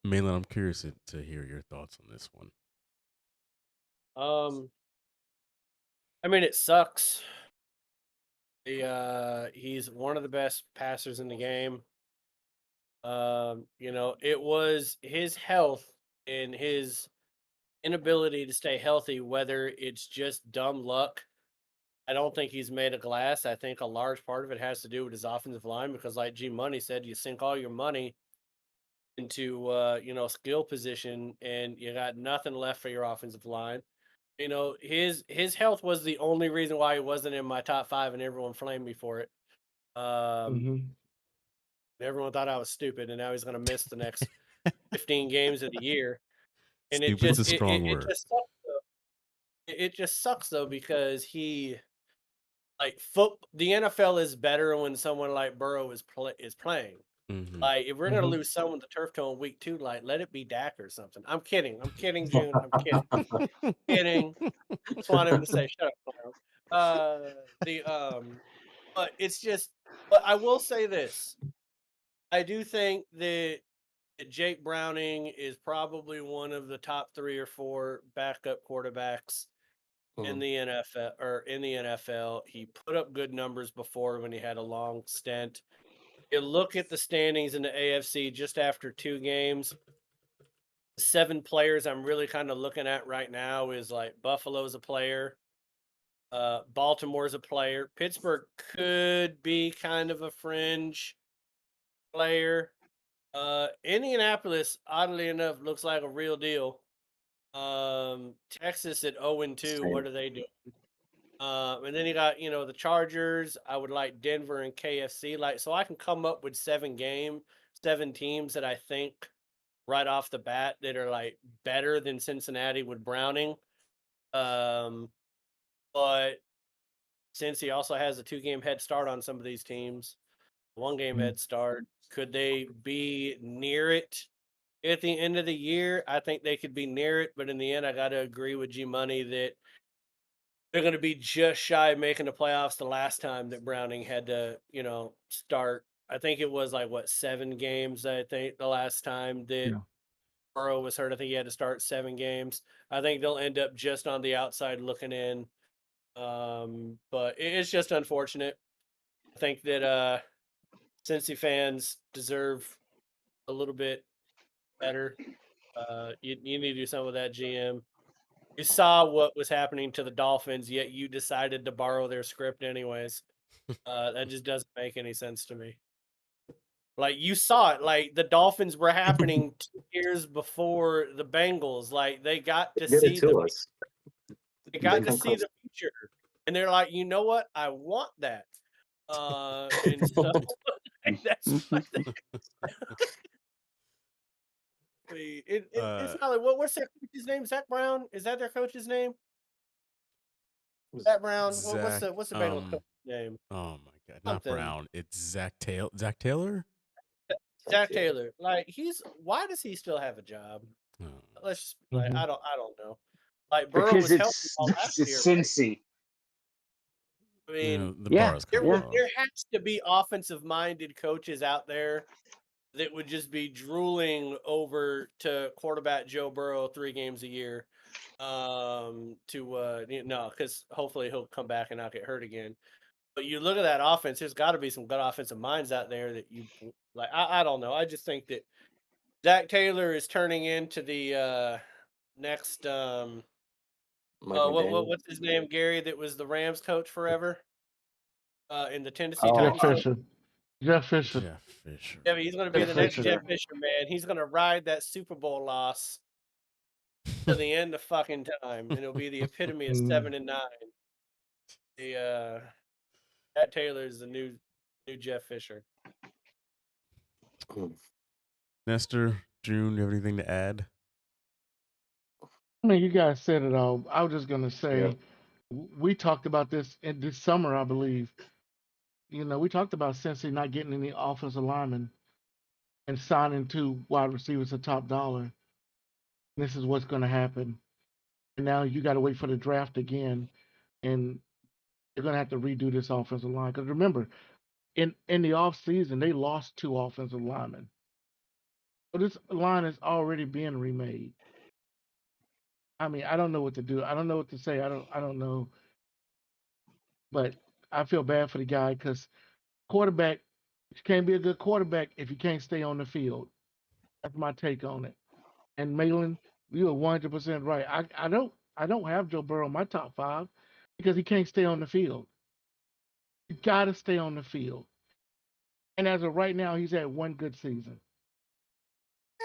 Malin, I'm curious to hear your thoughts on this one. I mean, it sucks. He's one of the best passers in the game. It was his health and his inability to stay healthy, whether it's just dumb luck. I don't think he's made of glass. I think a large part of it has to do with his offensive line because, like G Money said, you sink all your money into skill position and you got nothing left for your offensive line. His health was the only reason why he wasn't in my top 5 and everyone flamed me for it. Everyone thought I was stupid and now he's going to miss the next 15 games of the year. And Stupid's a strong word. It just sucks though because the NFL is better when someone like Burrow is playing. Like if we're gonna lose someone with the turf toe in week 2, like let it be Dak or something. I'm kidding, June. I'm kidding. Kidding. Just want him to say shut up, clown. But it's just. But I will say this. I do think that Jake Browning is probably one of the top 3 or 4 backup quarterbacks in the NFL. He put up good numbers before when he had a long stint. You look at the standings in the AFC just after 2 games. 7 players I'm really kind of looking at right now is like Buffalo's a player. Baltimore's a player. Pittsburgh could be kind of a fringe player. Indianapolis, oddly enough, looks like a real deal. Texas at 0-2. What are they doing? And then you got, the Chargers. I would like Denver and KFC. So I can come up with 7 7 teams that I think right off the bat that are like better than Cincinnati with Browning. But since he also has a 2-game head start on some of these teams, 1-game head start, could they be near it at the end of the year? I think they could be near it, but in the end, I got to agree with G Money that they're going to be just shy of making the playoffs the last time that Browning had to, start. I think it was like, 7 games, I think, the last time that Yeah. Burrow was hurt. I think he had to start 7 games. I think they'll end up just on the outside looking in. But it's just unfortunate. I think that Cincy fans deserve a little bit better. You need to do something with that GM. You saw what was happening to the Dolphins, yet you decided to borrow their script anyways. That just doesn't make any sense to me. Like, you saw it. Like, the Dolphins were happening 2 years before the Bengals. Like, they got to They did it see to us. they got to come see close. the future, and they're like, you know what? I want that. And so that's what it's not like what's their coach's name? Zach Brown? Is that their coach's name? Zach Brown. What's the Bengals coach's name? Oh my God, not Something. Brown. It's Zach Taylor. Zach Taylor. Zach Taylor. Like, why does he still have a job? Oh. Let's just, like, I don't know. Like, Burrow Because was healthy all last year. it's Cincy. I mean, the yeah, bar's there kind of low. there has to be offensive-minded coaches out there that would just be drooling over to quarterback Joe Burrow 3 games a year. Because hopefully he'll come back and not get hurt again. But you look at that offense, there's got to be some good offensive minds out there that you like. I don't know. I just think that Zach Taylor is turning into the next what's his name, Gary, that was the Rams coach forever in the Tennessee Oh, Titans. Jeff Fisher. Jeff Fisher. Yeah, but he's going to be Jeff the next Fisher. Jeff Fisher, man. He's going to ride that Super Bowl loss to the end of fucking time, and it'll be the epitome of 7-9. The Zach Taylor is the new Jeff Fisher. Nestor, June, you have anything to add? I mean, you guys said it all. I was just gonna say, Yeah. we talked about this in this summer, I believe. We talked about Cincy not getting any offensive linemen and signing 2 wide receivers at top dollar. This is what's going to happen. And now you got to wait for the draft again, and they're going to have to redo this offensive line. Because remember, in the off season, they lost 2 offensive linemen. So this line is already being remade. I mean, I don't know what to do. I don't know what to say. I don't know. But I feel bad for the guy because quarterback, you can't be a good quarterback if you can't stay on the field. That's my take on it. And Malin, you are 100% right. I don't have Joe Burrow in my top 5 because he can't stay on the field. You got to stay on the field. And as of right now, he's had 1 good season.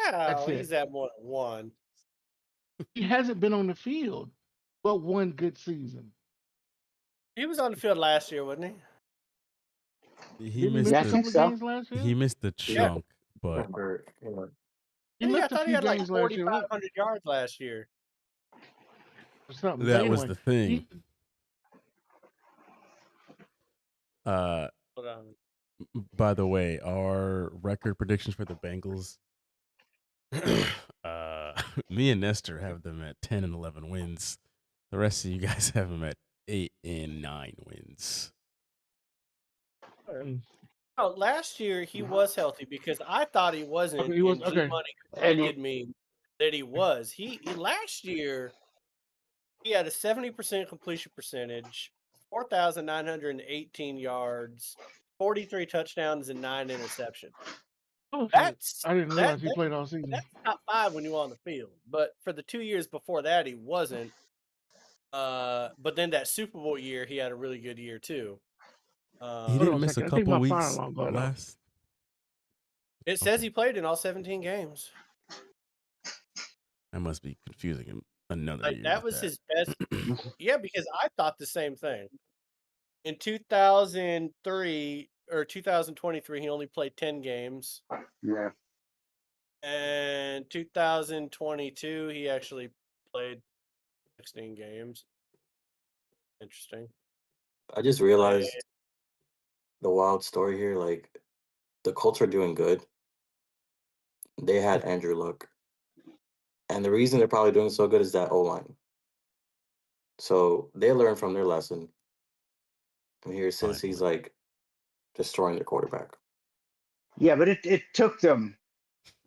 Yeah, it. he's at more than 1. He hasn't been on the field, but 1 good season. He was on the field last year, wasn't he? He Didn't he missed miss Yeah, I a the think couple so. of games last year? he missed the chunk, but He Yeah, I missed a thought he few had like games last year. 4,500 yards last year. Or something. that But was anyway, the thing. he- Hold on. By the way, our record predictions for the Bengals, me and Nestor have them at 10 and 11 wins. The rest of you guys have them at 8 and 9 wins. Oh, last year he was healthy because I thought he wasn't, Okay, he was- and G okay. Money And corrected me that he was. He last year he had a 70% completion percentage, 4,918 yards, 43 touchdowns, and 9 interceptions. Oh, shit. That's I didn't that, realize he that played all season. that's top 5 when you're on the field. But for the 2 years before that, he wasn't. But then that Super Bowl year, he had a really good year too. He Hold on didn't a miss a second. I think couple my fire weeks alarm going off. last. It says he played in all 17 games. I must be confusing him another Like year. that with was his best. Yeah, because I thought the same thing. In 2003, 2023, he only played 10 games. Yeah. And 2022, he actually played 16 games. Interesting. I just realized the wild story here. Like the Colts are doing good. They had Andrew Luck, and the reason they're probably doing so good is that O line. So they learned from their lesson. And here, since he's like destroying their quarterback. Yeah, but it took them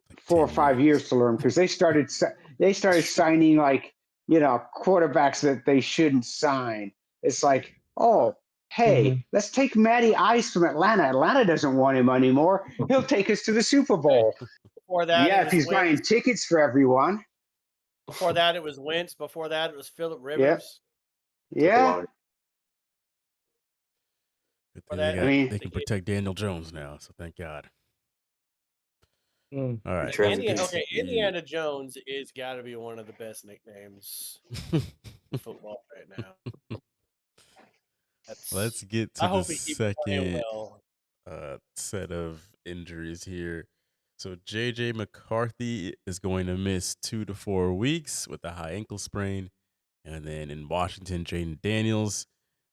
Like 4 or 10 5 years to learn because they started signing like quarterbacks that they shouldn't sign. It's like, oh, hey, let's take Matty Ice from Atlanta. Atlanta doesn't want him anymore. He'll take us to the Super Bowl. Before that, Yeah, it if was he's Wentz. buying tickets for everyone. Before that, it was Wentz. Before that, it was Phillip Yeah. Rivers. Took a Yeah. while. Good For thing that, they, I mean- they can protect Daniel Jones now, so thank God. Mm. All right. Trevor let's get Dix. to the- Indiana Jones is got to be one of the best nicknames in football right now. Let's get to I the hope he keeps playing second well. set of injuries here. So JJ McCarthy is going to miss 2 to 4 weeks with a high ankle sprain. And then in Washington, Jaden Daniels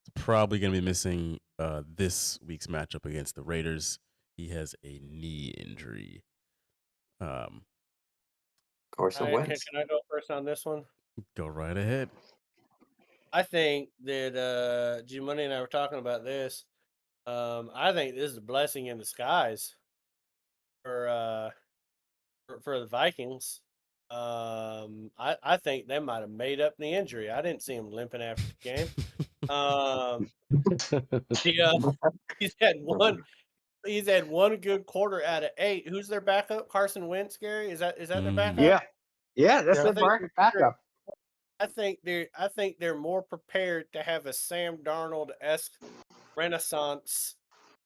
is probably going to be missing this week's matchup against the Raiders. He has a knee injury. Carson Wentz. Can I go first on this one? Go right ahead. I think that G Money and I were talking about this. I think this is a blessing in disguise for the Vikings. I think they might have made up the injury. I didn't see him limping after the game. He's had one. He's had one good quarter out of 8. Who's their backup? Carson Wentz. Gary, is that their backup? Yeah. Yeah, that's I their think backup. I think they're more prepared to have a Sam Darnold-esque renaissance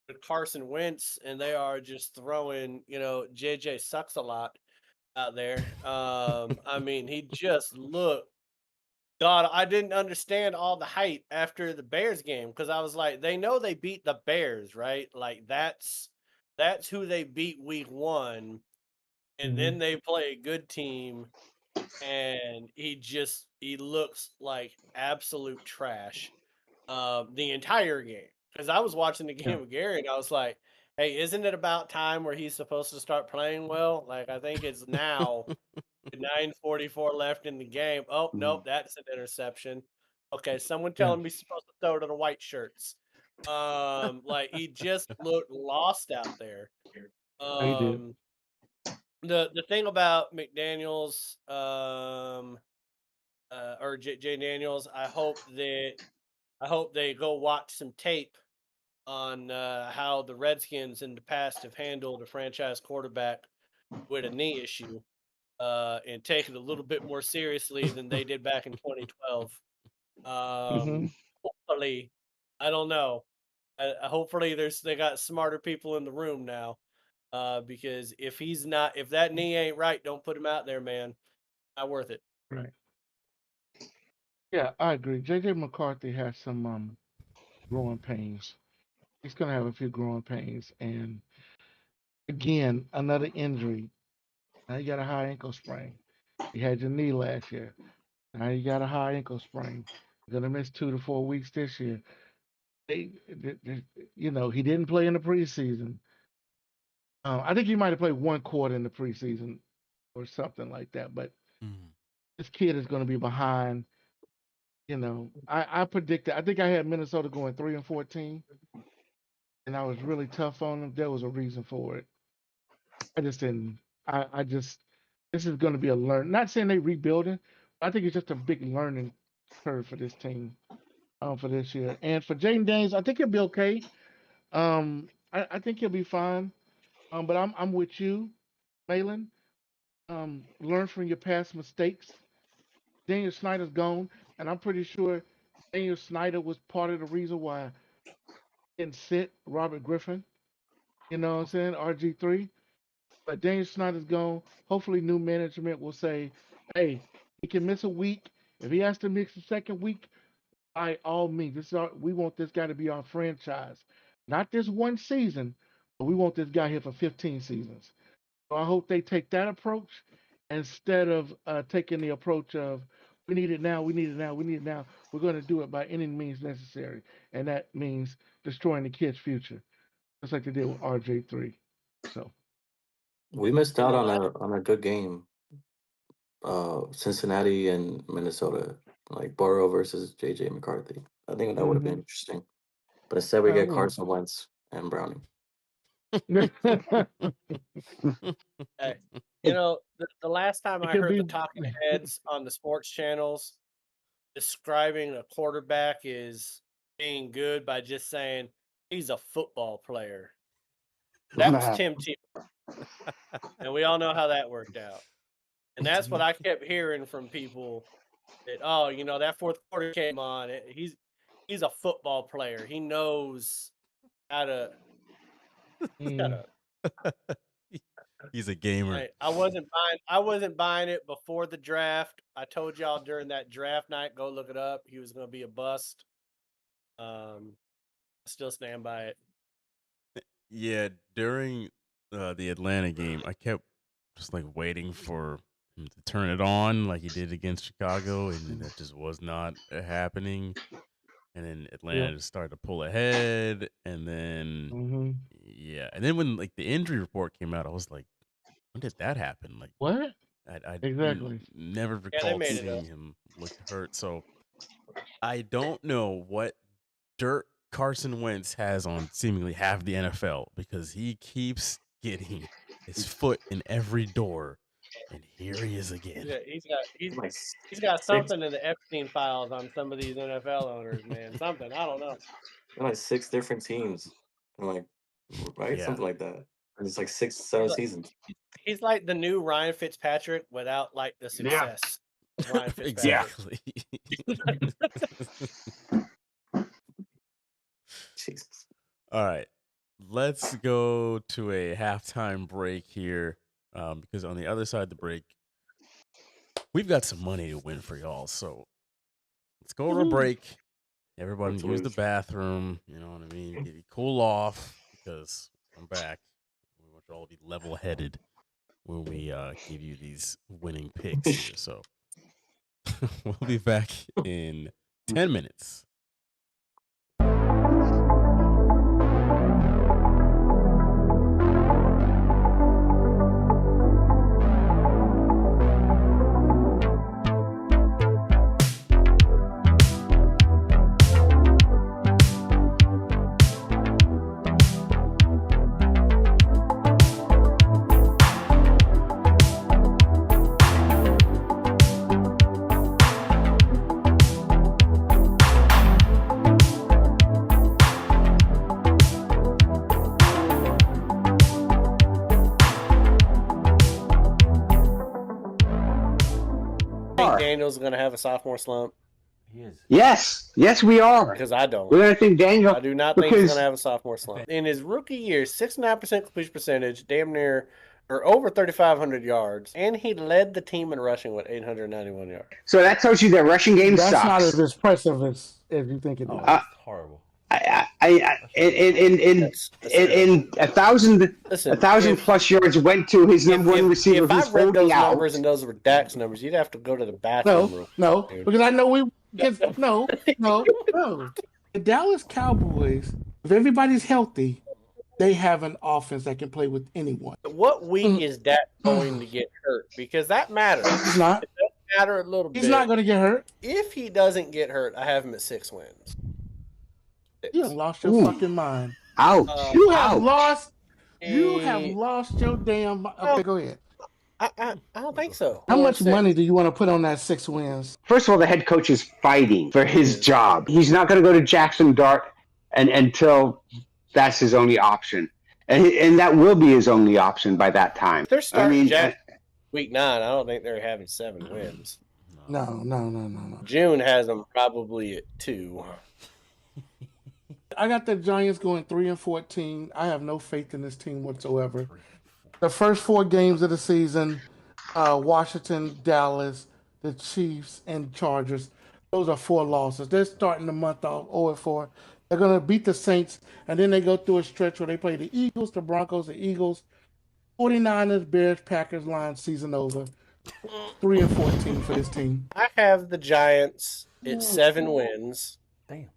with Carson Wentz, and they are just throwing, JJ sucks a lot out there. I mean, he just looked. God, I didn't understand all the hype after the Bears game because I was like, they know they beat the Bears, right? Like that's who they beat week 1, and then they play a good team, and he looks like absolute trash the entire game. Because I was watching the game with Gary, and I was like, hey, isn't it about time where he's supposed to start playing well? Like, I think it's now. 9:44 left in the game. Oh, nope, that's an interception. Okay, someone telling me he's supposed to throw to the white shirts. Like he just looked lost out there. He did. The thing about McDaniels, or Jay Daniels, I hope they go watch some tape on how the Redskins in the past have handled a franchise quarterback with a knee issue. And take it a little bit more seriously than they did back in 2012. Hopefully, I don't know. Hopefully, they got smarter people in the room now. Because if that knee ain't right, don't put him out there, man. Not worth it. Right. Yeah, I agree. JJ McCarthy has some growing pains. He's gonna have a few growing pains, and again, another injury. Now you got a high ankle sprain. You had your knee last year. Now you got a high ankle sprain. You're gonna miss 2 to 4 weeks this year. He didn't play in the preseason. I think he might have played 1 quarter in the preseason or something like that. But this kid is going to be behind. I predicted. I think I had Minnesota going 3-14, and I was really tough on them. There was a reason for it. I just didn't. I just. This is going to be a learn. Not saying they rebuilding. But I think it's just a big learning curve for this team. For this year, and for Jaden Daniels, I think he'll be okay. I think he'll be fine. But I'm with you, Malin. Learn from your past mistakes. Daniel Snyder's gone, and I'm pretty sure Daniel Snyder was part of the reason why he didn't sit Robert Griffin. You know what I'm saying? RG3. But Daniel Snyder's gone. Hopefully, new management will say, "Hey, he can miss a week. If he has to miss the second week, by all means, we want this guy to be our franchise not this one season, but we want this guy here for 15 seasons. So I hope they take that approach instead of taking the approach of we need it now, we need it now, we need it now. We're going to do it by any means necessary, and that means destroying the kid's future, just like they did with RJ3. So We missed You out know, on a good game. Cincinnati and Minnesota, like Burrow versus JJ McCarthy. I think that would have been mhm. interesting. But instead, we get Well, Carson Wentz and Browning. hey, you know, the last time it I could heard be the talking heads on the sports channels describing a quarterback is being good by just saying he's a football player. That was Tim Tebow, and we all know how that worked out. And that's what I kept hearing from people that, oh, you know, that fourth quarter came on. He's a football player. He knows how to shut Mm. up. He's a gamer. I wasn't buying it before the draft. I told y'all during that draft night, go look it up. He was going to be a bust. I still stand by it. Yeah, during the Atlanta game, I kept just like waiting for him to turn it on like he did against Chicago, and then that just was not happening. And then Atlanta just started to pull ahead, and then Mhm. yeah, and then when like the injury report came out, I was like, when did that happen? Like What? I Exactly. never Yeah, they recalled made it seeing up. him look hurt. So I don't know what dirt Carson Wentz has on seemingly half the NFL because he keeps getting his foot in every door, and here he is again. Yeah, Like he's got six, something in the Epstein files on some of these NFL owners, man. Something I don't know. like 6 different teams. I'm like, right, Yeah, something like that. And it's like six, He's seven like, seasons. he's like the new Ryan Fitzpatrick without like the Yeah. success of Ryan Fitzpatrick. exactly. Jesus. All right, let's go to a halftime break here because on the other side of the break, we've got some money to win for y'all. So let's go to a break. Everybody Let's use the lose. bathroom. You know what I mean? Get you cool off because I'm back. We want you all to be level headed when we give you these winning picks here. So we'll be back in 10 minutes. Think Daniel's going to have a sophomore slump? He is. Yes, we are. Because I don't. We're gonna think Daniel. I do not think he's because going to have a sophomore slump. In his rookie year, 69% completion percentage, damn near or over 3,500 yards, and he led the team in rushing with 891 yards. so that tells you their rushing game That's not sucks. as impressive as you think it is. Oh, that's horrible. In That's 1,000 Listen, 1,000 if- plus yards went to his number one receiver If I who's read holding those out. numbers and those were Dak's numbers, you'd have to go to the bathroom. real No, quick, dude. because I know we no. The Dallas Cowboys, if everybody's healthy, they have an offense that can play with anyone. What week is Dak going to get hurt? Because that matters. He's not. It does matter a little bit. He's not going to get hurt. If he doesn't get hurt, I have him at 6 wins. You have lost your Ooh. fucking mind. Ouch! You have Ouch. lost. You have Eh, lost your damn. Okay, go ahead. I don't think so. How Hold on much a second. money do you want to put on that 6 wins? First of all, the head coach is fighting for his job. He's not going to go to Jackson Dart until that's his only option, and that will be his only option by that time. If they're starting mean, Jack week 9, I don't think they're having 7 wins. No. June has them probably at 2. I got the Giants going 3-14. I have no faith in this team whatsoever. The first 4 games of the season, Washington, Dallas, the Chiefs, and Chargers. Those are 4 losses. They're starting the month off 0-4. They're going to beat the Saints, and then they go through a stretch where they play the Eagles, the Broncos, the Eagles, 49ers, Bears, Packers, Lions, season over. 3-14 for this team. I have the Giants at 7 wins. Damn.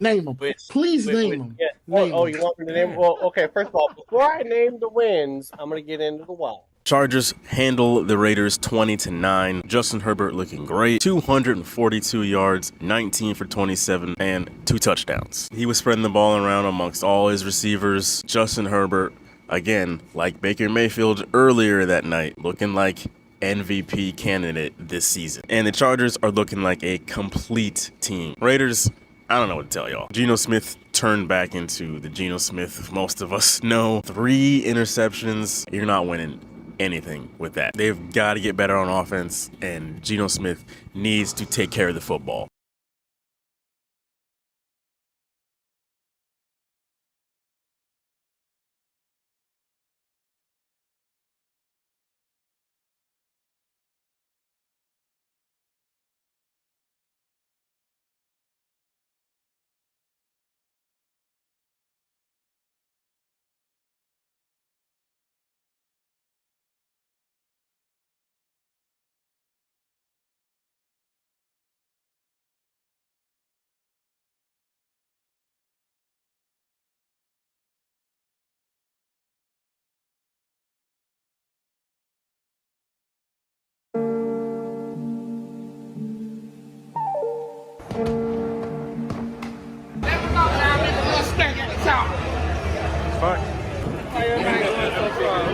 Name them. Please name them. Yeah. Name Oh, them. you want me to name? Well, okay. First of all, before I name the wins, I'm going to get into the why. Chargers handle the Raiders 20-9. Justin Herbert looking great. 242 yards, 19 for 27, and 2 touchdowns. He was spreading the ball around amongst all his receivers. Justin Herbert, again, like Baker Mayfield earlier that night, looking like MVP candidate this season. And the Chargers are looking like a complete team. Raiders, I don't know what to tell y'all. Geno Smith turned back into the Geno Smith most of us know. 3 interceptions. You're not winning anything with that. They've got to get better on offense, and Geno Smith needs to take care of the football.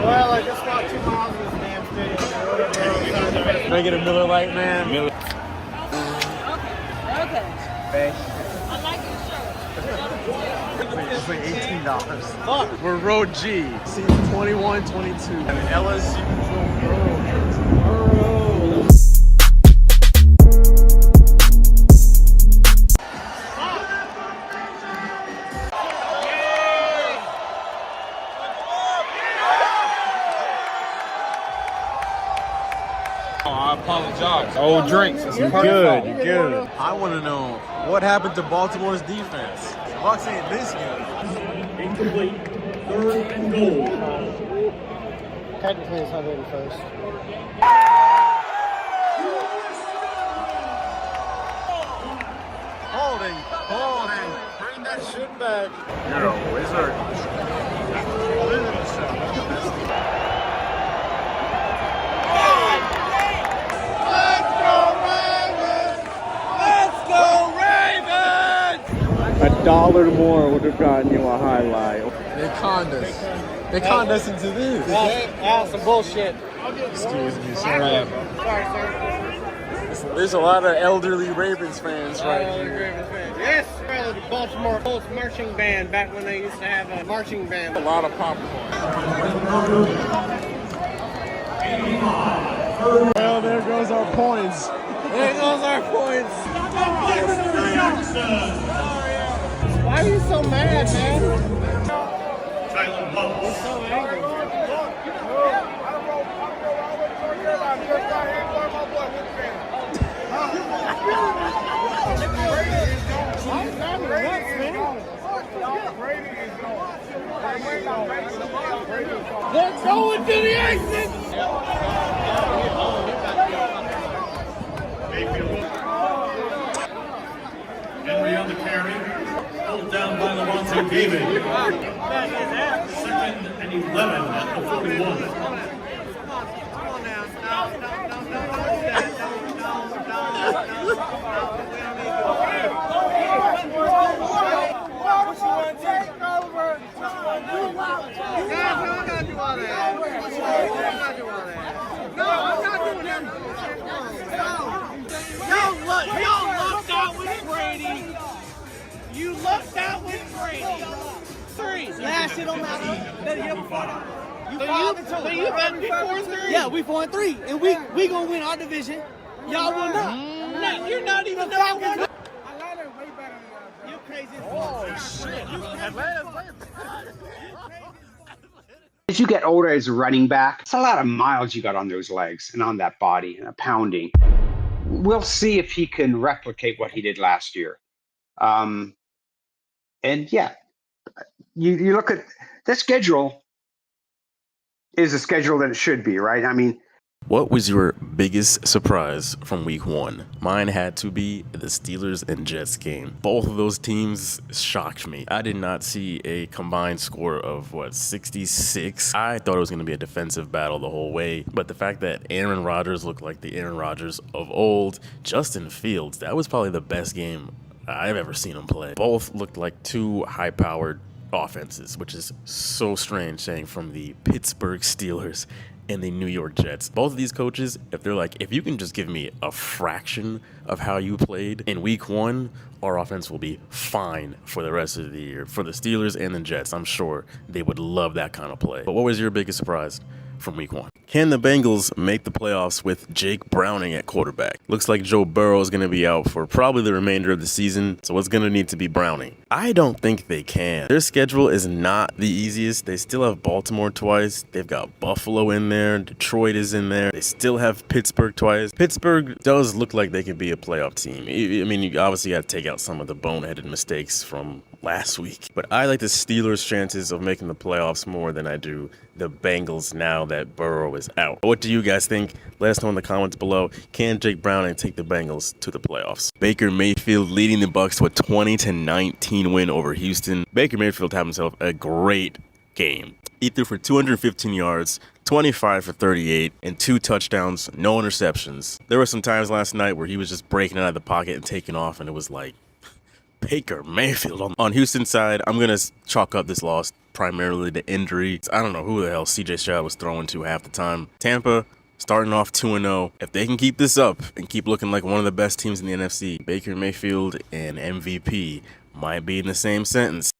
Well, I just walked 2 miles of this damn stadium. Can I get a Miller Lite, man? Miller. Okay. I like your shirt. It's like $18. Look, we're Road G, season 21, 22. And LSU. I apologize. Old drinks. You're good. You're good. I want to know what happened to Baltimore's defense. Bucks ain't this good. Incomplete. 3rd and goal. Technically, it's 101st. Holding. Bring that shit back. You're a wizard. $1 more would have gotten you a highlight. They conned us. They conned us into this. That's some bullshit. Excuse me, sorry. Sorry, sir. There's a lot of elderly Ravens fans right here. Ravens fans. Yes, sir. The Baltimore Colts marching band back when they used to have a marching band. A lot of popcorn. Well, there goes our points. There goes our points. Why are you so mad, man? You're so angry. They're going to the exit. Henry on the carry. Held down by Levante David. 2nd and 11 at the 41. You lucked out with Brady. 3. Yeah, shit don't matter. You So you bet before 3? Yeah, we 4-3, and we gonna win our division. Y'all will not. No, you're not even knowing. Atlanta's way better than y'all. You crazy as fuck. As you get older as a running back, it's a lot of miles you got on those legs and on that body and a pounding. We'll see if he can replicate what he did last year. And yeah, you look at the schedule is a schedule that it should be, right? I mean, What was your biggest surprise from week one? Mine had to be the Steelers and Jets game. Both of those teams shocked me. I did not see a combined score of 66. I thought it was going to be a defensive battle the whole way, but the fact that Aaron Rodgers looked like the Aaron Rodgers of old, Justin Fields, that was probably the best game I've ever seen him play. Both looked like two high-powered offenses, which is so strange saying from the Pittsburgh Steelers and the New York Jets. Both of these coaches, if they're like, if you can just give me a fraction of how you played in week one, our offense will be fine for the rest of the year. For the Steelers and the Jets, I'm sure they would love that kind of play. But what was your biggest surprise from week one? Can the Bengals make the playoffs with Jake Browning at quarterback? Looks like Joe Burrow is going to be out for probably the remainder of the season, so it's going to need to be Browning. I don't think they can. Their schedule is not the easiest. They still have Baltimore twice. They've got Buffalo in there. Detroit is in there. They still have Pittsburgh twice. Pittsburgh does look like they could be a playoff team. I mean, you obviously got to take out some of the boneheaded mistakes from last week. But I like the Steelers' chances of making the playoffs more than I do the Bengals now that Burrow is out. What do you guys think? Let us know in the comments below. Can Jake Browning take the Bengals to the playoffs? Baker Mayfield leading the Bucs to a 20-19 win over Houston. Baker Mayfield had himself a great game. He threw for 215 yards, 25 for 38, and 2 touchdowns, no interceptions. There were some times last night where he was just breaking out of the pocket and taking off, and it was like, Baker Mayfield. On Houston's side, I'm going to chalk up this loss primarily to injury. I don't know who the hell CJ Stroud was throwing to half the time. Tampa starting off 2-0. If they can keep this up and keep looking like one of the best teams in the NFC, Baker Mayfield and MVP might be in the same sentence.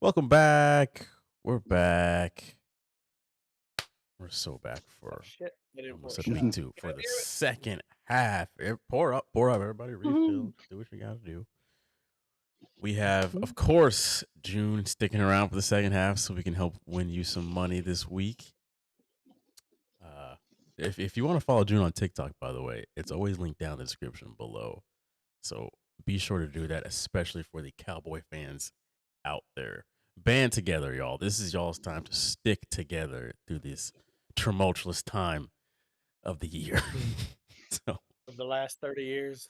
Welcome back. We're back. We're so back for Shit. almost at week 2 for the second half. Pour up, everybody. Refill. Do what you gotta do. We have, of course, June sticking around for the second half so we can help win you some money this week. If you want to follow June on TikTok, by the way, it's always linked down in the description below. So be sure to do that, especially for the Cowboy fans out there. Band together, y'all. This is y'all's time to stick together through this tumultuous time of the year. So Of the last 30 years.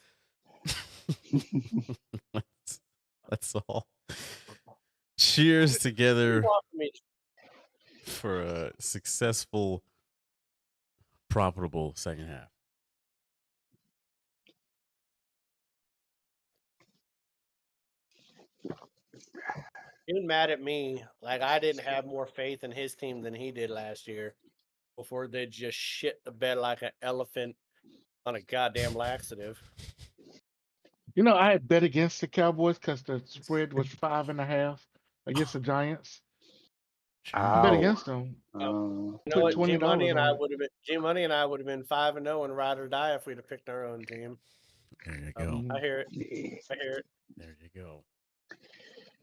let's all cheers together for a successful, profitable second half. Even mad at me, like I didn't have more faith in his team than he did last year before they just shit the bed like an elephant on a goddamn laxative. You know, I had bet against the Cowboys because the spread was 5.5 against the Giants. I bet against them. You know Put what? $20 G Money and on I it. would have been G Money and I would have been 5-0 and ride or die if we'd have picked our own team. There you go. I hear it. I hear it. There you go.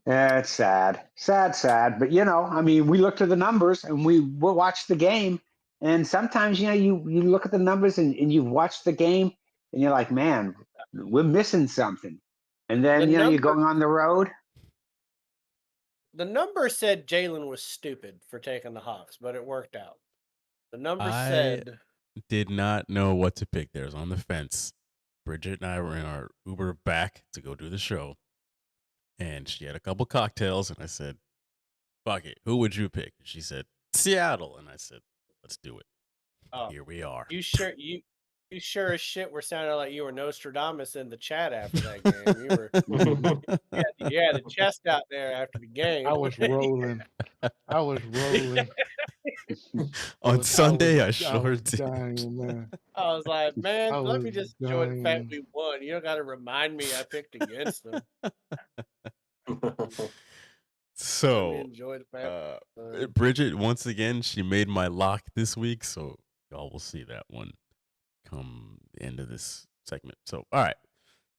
Yeah, it's sad. Sad. But, you know, I mean, we looked at the numbers and we watched the game. And sometimes, you know, you look at the numbers and you watch the game and you're like, man, we're missing something. And then, you're going on the road. The number said Jalen was stupid for taking the Hawks, but it worked out. The number said... did not know what to pick. There's on the fence. Bridget and I were in our Uber back to go do the show. And she had a couple cocktails, and I said, fuck it. Who would you pick? She said, Seattle. And I said, let's do it. Oh, here we are. You You sure as shit were sounding like you were Nostradamus in the chat after that game. You had the chest out there after the game. I was rolling. I was rolling. On Sunday, I I sure was did. dying, man. I was like, man, I let me was just enjoy the fact dying. we won. You don't got to remind me I picked against them. Let me So, enjoy the fact. Bridget, once again, she made my lock this week, so y'all will see that one come the end of this segment. So, all right,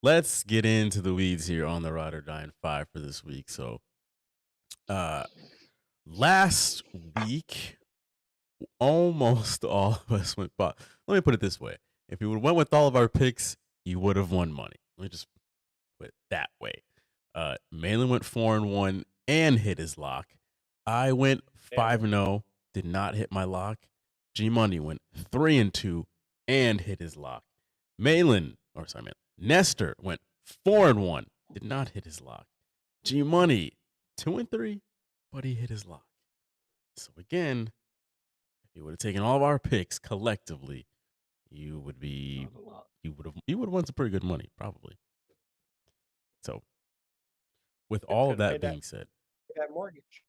let's get into the weeds here on the Ride or Die in 5 for this week. So, last week, almost all of us went. But let me put it this way: if you would have went with all of our picks, you would have won money. Let me just put it that way. Malin went 4-1 and hit his lock. I went 5-0, did not hit my lock. G Money went 3-2 and hit his lock. Nestor went 4-1, did not hit his lock. G Money 2-3, but he hit his lock. So again, if you would have taken all of our picks collectively, you would have won some pretty good money, probably. So with all of that being said, that mortgage.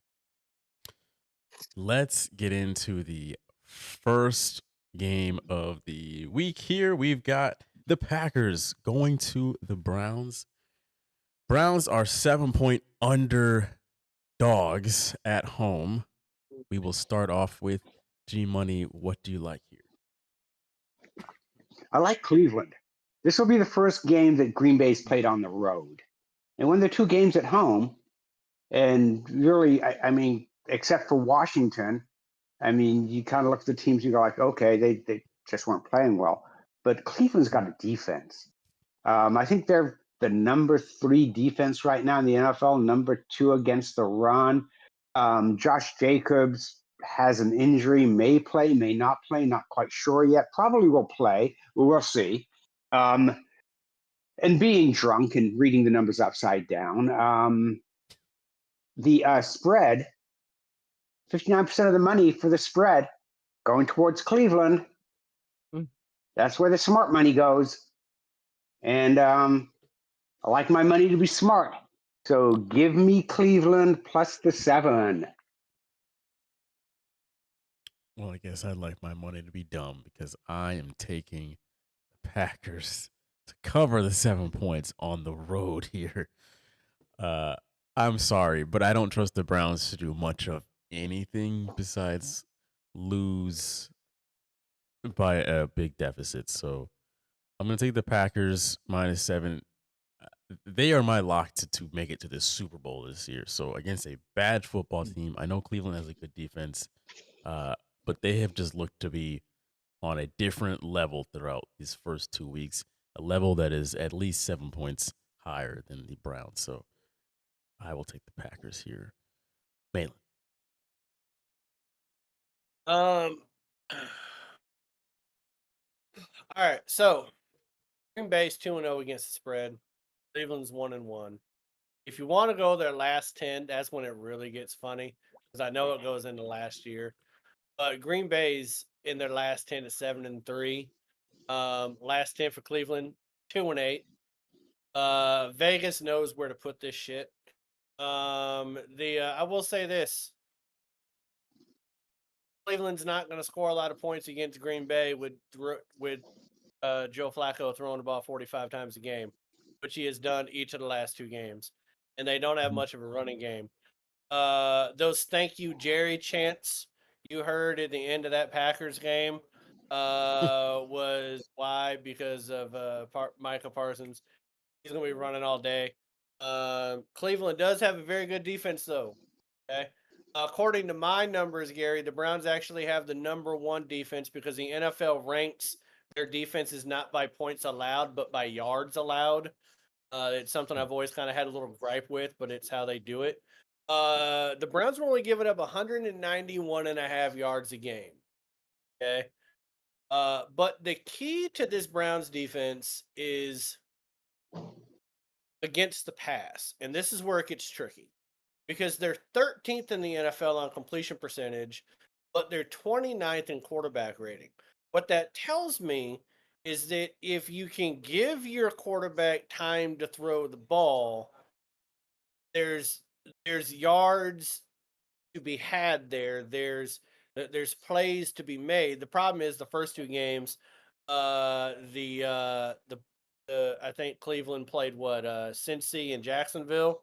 let's get into the first game of the week here. We've got the Packers going to the Browns. Browns are 7-point underdogs at home. We will start off with G Money. What do you like here? I like Cleveland. This will be the first game that Green Bay's played on the road. And when they're 2 games at home, and really, I mean, except for Washington, I mean, you kind of look at the teams, you go like, okay, they just weren't playing well. But Cleveland's got a defense. I think they're the number 3 defense right now in the NFL, number 2 against the run. Josh Jacobs has an injury, may play, may not play, not quite sure yet. Probably will play. We'll see. And being drunk and reading the numbers upside down, the spread, 59% of the money for the spread going towards Cleveland. That's where the smart money goes. And I like my money to be smart. So give me Cleveland plus the 7. Well, I guess I'd like my money to be dumb because I am taking the Packers to cover the 7 points on the road here. I'm sorry, but I don't trust the Browns to do much of anything besides lose by a big deficit. So I'm going to take the Packers minus 7. They are my lock to make it to the Super Bowl this year. So against a bad football team, I know Cleveland has a good defense, but they have just looked to be on a different level throughout these first 2 weeks, a level that is at least 7 points higher than the Browns. So I will take the Packers here. Malin. All right, so Green Bay's 2-0 against the spread. Cleveland's 1-1. If you want to go their last 10, that's when it really gets funny because I know it goes into last year. But Green Bay's in their last 10 is 7-3. Last 10 for Cleveland, 2-8. Vegas knows where to put this shit. I will say this. Cleveland's not going to score a lot of points against Green Bay with Joe Flacco throwing the ball 45 times a game, which he has done each of the last 2 games. And they don't have much of a running game. Those thank you, Jerry chants you heard at the end of that Packers game was why? Because of Micah Parsons. He's going to be running all day. Cleveland does have a very good defense, though. Okay. According to my numbers, Gary, the Browns actually have the number 1 defense because the NFL ranks their defense is not by points allowed, but by yards allowed. It's something I've always kind of had a little gripe with, but it's how they do it. The Browns are only giving up 191.5 yards a game. Okay. But the key to this Browns defense is against the pass. And this is where it gets tricky because they're 13th in the NFL on completion percentage, but they're 29th in quarterback rating. What that tells me is that if you can give your quarterback time to throw the ball, there's yards to be had there. There's plays to be made. The problem is the first two games, I think Cleveland played what Cincy and Jacksonville,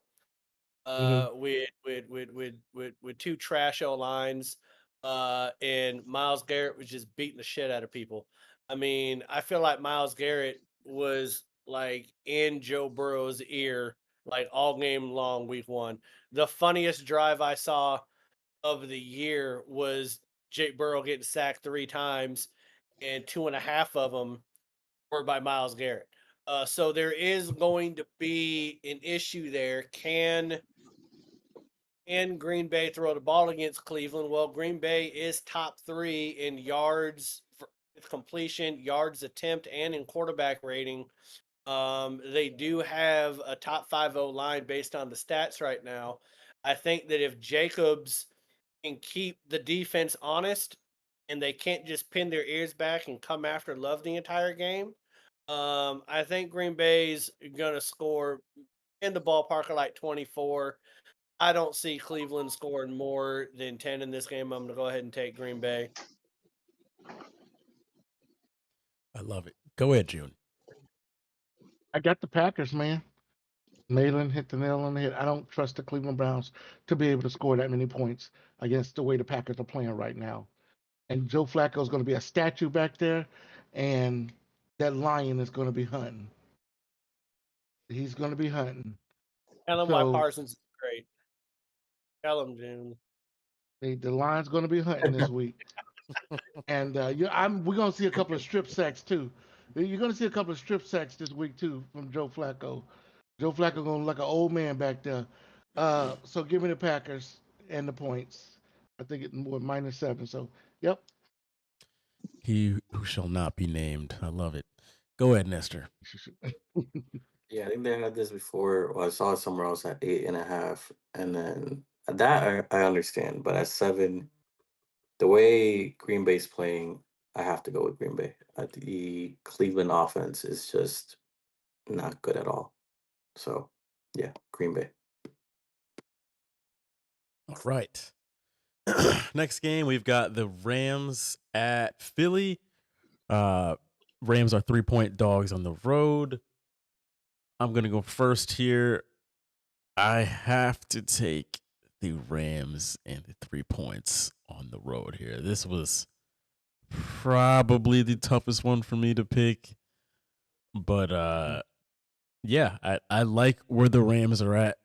Hmm. with two trash O lines, and Miles Garrett was just beating the shit out of people. I mean, I feel like Miles Garrett was like in Joe Burrow's ear like all game long week one. The funniest drive I saw of the year was Jake Burrow getting sacked 3 times, and 2.5 of them were by Miles Garrett. So there is going to be an issue there. Can Green Bay throw the ball against Cleveland? Well, Green Bay is top 3 in yards for completion, yards attempt, and in quarterback rating. They do have a top 5 O line based on the stats right now. I think that if Jacobs can keep the defense honest and they can't just pin their ears back and come after Love the entire game, I think Green Bay's going to score in the ballpark of like 24. I don't see Cleveland scoring more than 10 in this game. I'm going to go ahead and take Green Bay. I love it. Go ahead, June. I got the Packers, man. Malin hit the nail on the head. I don't trust the Cleveland Browns to be able to score that many points against the way the Packers are playing right now. And Joe Flacco is going to be a statue back there, and that lion is going to be hunting. He's going to be hunting. Tell them why So Parsons is great. Tell them, June. the lion's going to be hunting this week. And we're going to see a couple of strip sacks too. You're going to see a couple of strip sacks this week too from Joe Flacco. Joe Flacco going to look like an old man back there. So give me the Packers and the points. I think it's more -7. So yep. He who shall not be named. I love it. Go ahead, Nestor. Yeah, I think they had this before. Well, I saw it somewhere else at 8.5, and then that I understand, but at 7, the way Green Bay's playing, I have to go with Green Bay. The Cleveland offense is just not good at all. So, yeah, Green Bay. All right. Next game, we've got the Rams at Philly. Rams are 3-point dogs on the road. I'm going to go first here. I have to take the Rams and the 3 points on the road here. This was probably the toughest one for me to pick. But yeah, I like where the Rams are at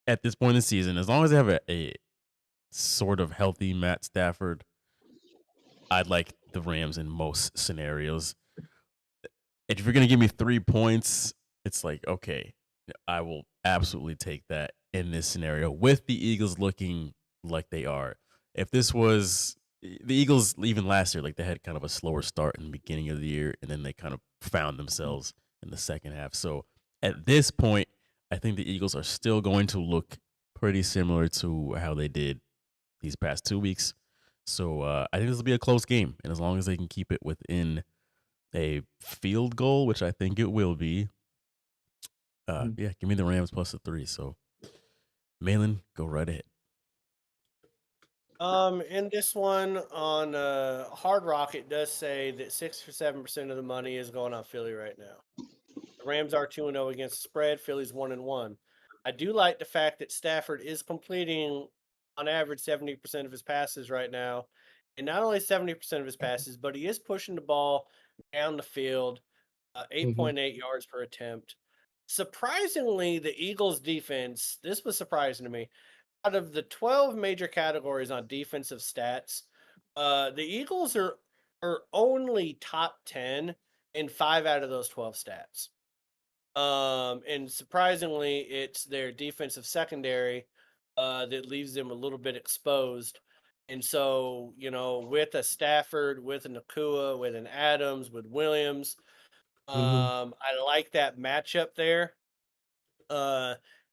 at this point in the season. As long as they have a sort of healthy Matt Stafford, I'd like the Rams in most scenarios. If you're going to give me 3 points, it's like, okay, I will absolutely take that in this scenario with the Eagles looking like they are. If this was the Eagles, even last year, like they had kind of a slower start in the beginning of the year, and then they kind of found themselves in the second half. So at this point, I think the Eagles are still going to look pretty similar to how they did these past 2 weeks. So I think this will be a close game. And as long as they can keep it within a field goal, which I think it will be, yeah, give me the Rams plus the 3. So, Malin, go right ahead. In this one on Hard Rock, it does say that 6 or 7% of the money is going on Philly right now. The Rams are 2-0 against the spread. Philly's 1-1. I do like the fact that Stafford is completing on average 70% of his passes right now, and not only 70% of his passes, but he is pushing the ball down the field, 8.8 yards per attempt. Surprisingly, the Eagles' defense. This was surprising to me. Out of the 12 major categories on defensive stats, the Eagles are only top 10 in 5 out of those 12 stats. And surprisingly, it's their defensive secondary that leaves them a little bit exposed. And so, with a Stafford, with a Nakua, with an Adams, with Williams, I like that matchup there.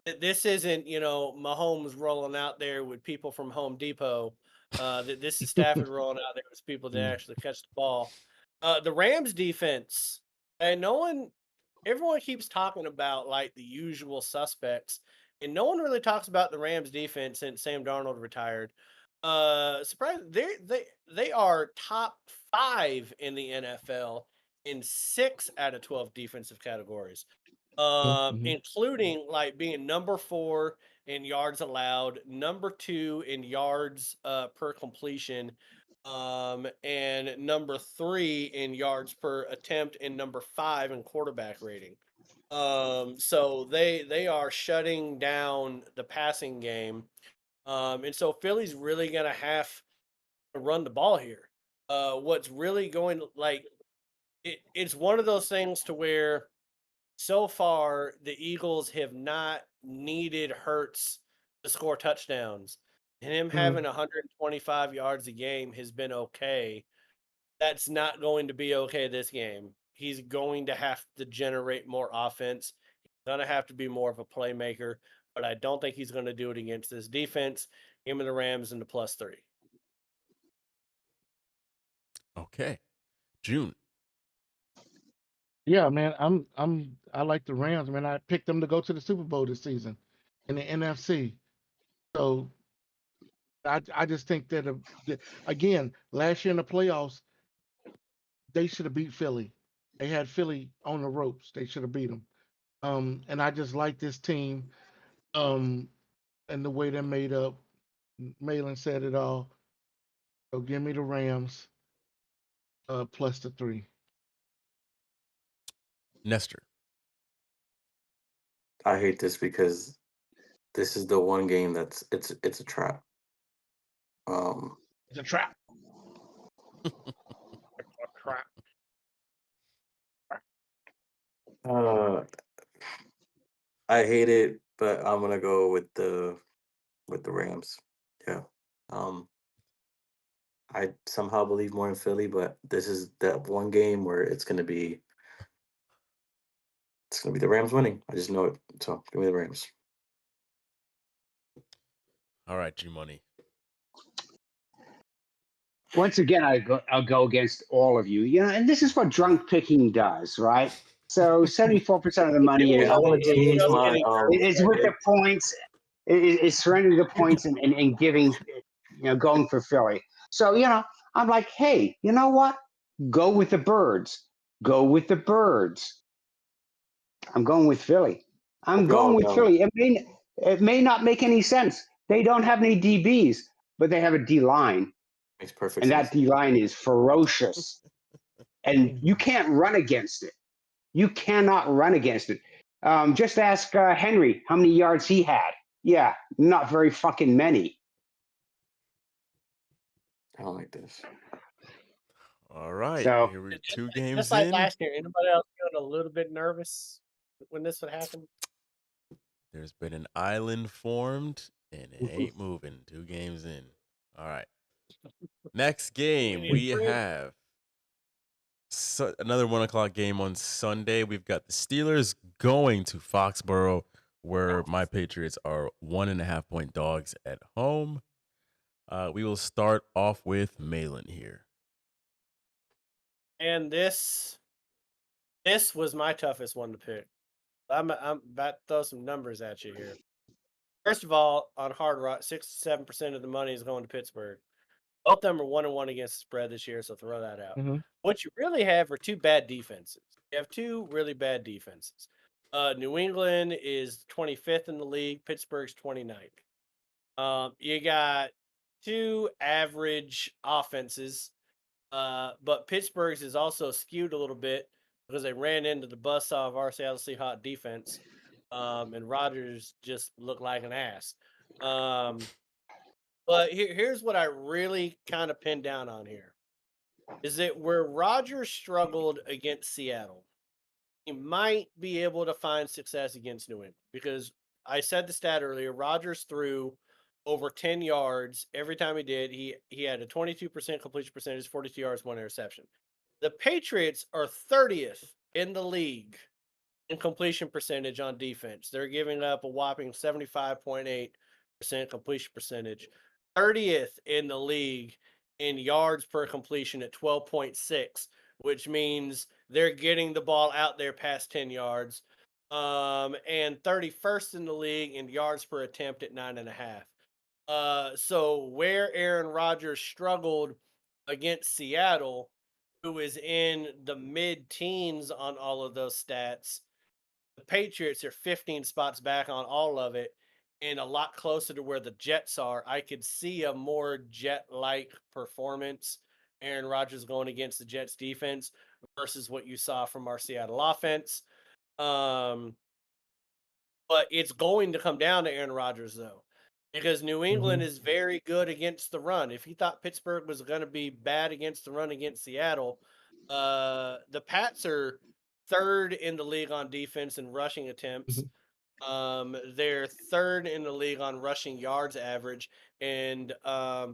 This isn't, Mahomes rolling out there with people from Home Depot. This is Stafford rolling out there with people that actually catch the ball. The Rams defense, and everyone keeps talking about like the usual suspects, and no one really talks about the Rams defense since Sam Darnold retired. Surprise! They are top 5 in the NFL in 6 out of 12 defensive categories, Mm-hmm. including like being number 4 in yards allowed, number 2 in yards per completion, and number 3 in yards per attempt, and number 5 in quarterback rating. So they are shutting down the passing game. And so Philly's really gonna have to run the ball here. What's really going like it's one of those things to where so far the Eagles have not needed Hurts to score touchdowns. And him having 125 yards a game has been okay. That's not going to be okay this game. He's going to have to generate more offense. He's going to have to be more of a playmaker, but I don't think he's going to do it against this defense. Him and the Rams in the +3. Okay. June. Yeah, man, I like the Rams, man. I picked them to go to the Super Bowl this season in the NFC. So I just think that again, last year in the playoffs, they should have beat Philly. They had Philly on the ropes. They should have beat them. And I just like this team, and the way they're made up. Malin said it all. So give me the Rams, plus the 3. Nestor. I hate this because this is the one game that's it's a trap. It's a trap. It's a trap. I hate it, but I'm gonna go with the Rams. Yeah. I somehow believe more in Philly, but this is that one game where it's gonna be the Rams winning. I just know it. So give me the Rams. All right, G Money. Once again, I'll go against all of you. You know, and this is what drunk picking does, right? So 74% of the money I want to change my is with the points. Is surrendering the points and giving, going for Philly. So I'm like, hey, you know what? Go with the birds. Go with the birds. I'm going with Philly. I'm going with Philly. It may not make any sense. They don't have any DBs, but they have a D line. Makes perfect and sense. that D line is ferocious. And you can't run against it. You cannot run against it. Just ask Henry how many yards he had. Yeah, not very fucking many. I don't like this. All right. So here we're 2 games Just like in. last year, anybody else feeling a little bit nervous when this would happen? There's been an island formed, and it ain't moving. 2 games in. All right. Next game, we have another 1:00 game on Sunday. We've got the Steelers going to Foxborough, where my Patriots are 1.5-point dogs at home. We will start off with Malin here. And this was my toughest one to pick. I'm about to throw some numbers at you here. First of all, on Hard Rock, 67% of the money is going to Pittsburgh. Both of them are 1-1 against the spread this year, so throw that out. What you really have are 2 bad defenses. You have 2 really bad defenses. New England is 25th in the league. Pittsburgh's 29th. You got 2 average offenses, but Pittsburgh's is also skewed a little bit because they ran into the buzzsaw of our Seattle Seahawks defense, and Rodgers just looked like an ass. But here's what I really kind of pinned down on here is that where Rodgers struggled against Seattle, he might be able to find success against New England because I said the stat earlier. Rodgers threw over 10 yards every time he did. He had a 22% completion percentage, 42 yards, 1 interception. The Patriots are 30th in the league in completion percentage on defense. They're giving up a whopping 75.8% completion percentage. 30th in the league in yards per completion at 12.6, which means they're getting the ball out there past 10 yards. And 31st in the league in yards per attempt at 9.5. So where Aaron Rodgers struggled against Seattle, who is in the mid-teens on all of those stats, the Patriots are 15 spots back on all of it and a lot closer to where the Jets are. I could see a more Jet-like performance. Aaron Rodgers going against the Jets defense versus what you saw from our Seattle offense. Um, but it's going to come down to Aaron Rodgers, though, because New England is very good against the run. If you thought Pittsburgh was going to be bad against the run against Seattle, the Pats are third in the league on defense and rushing attempts. They're third in the league on rushing yards average and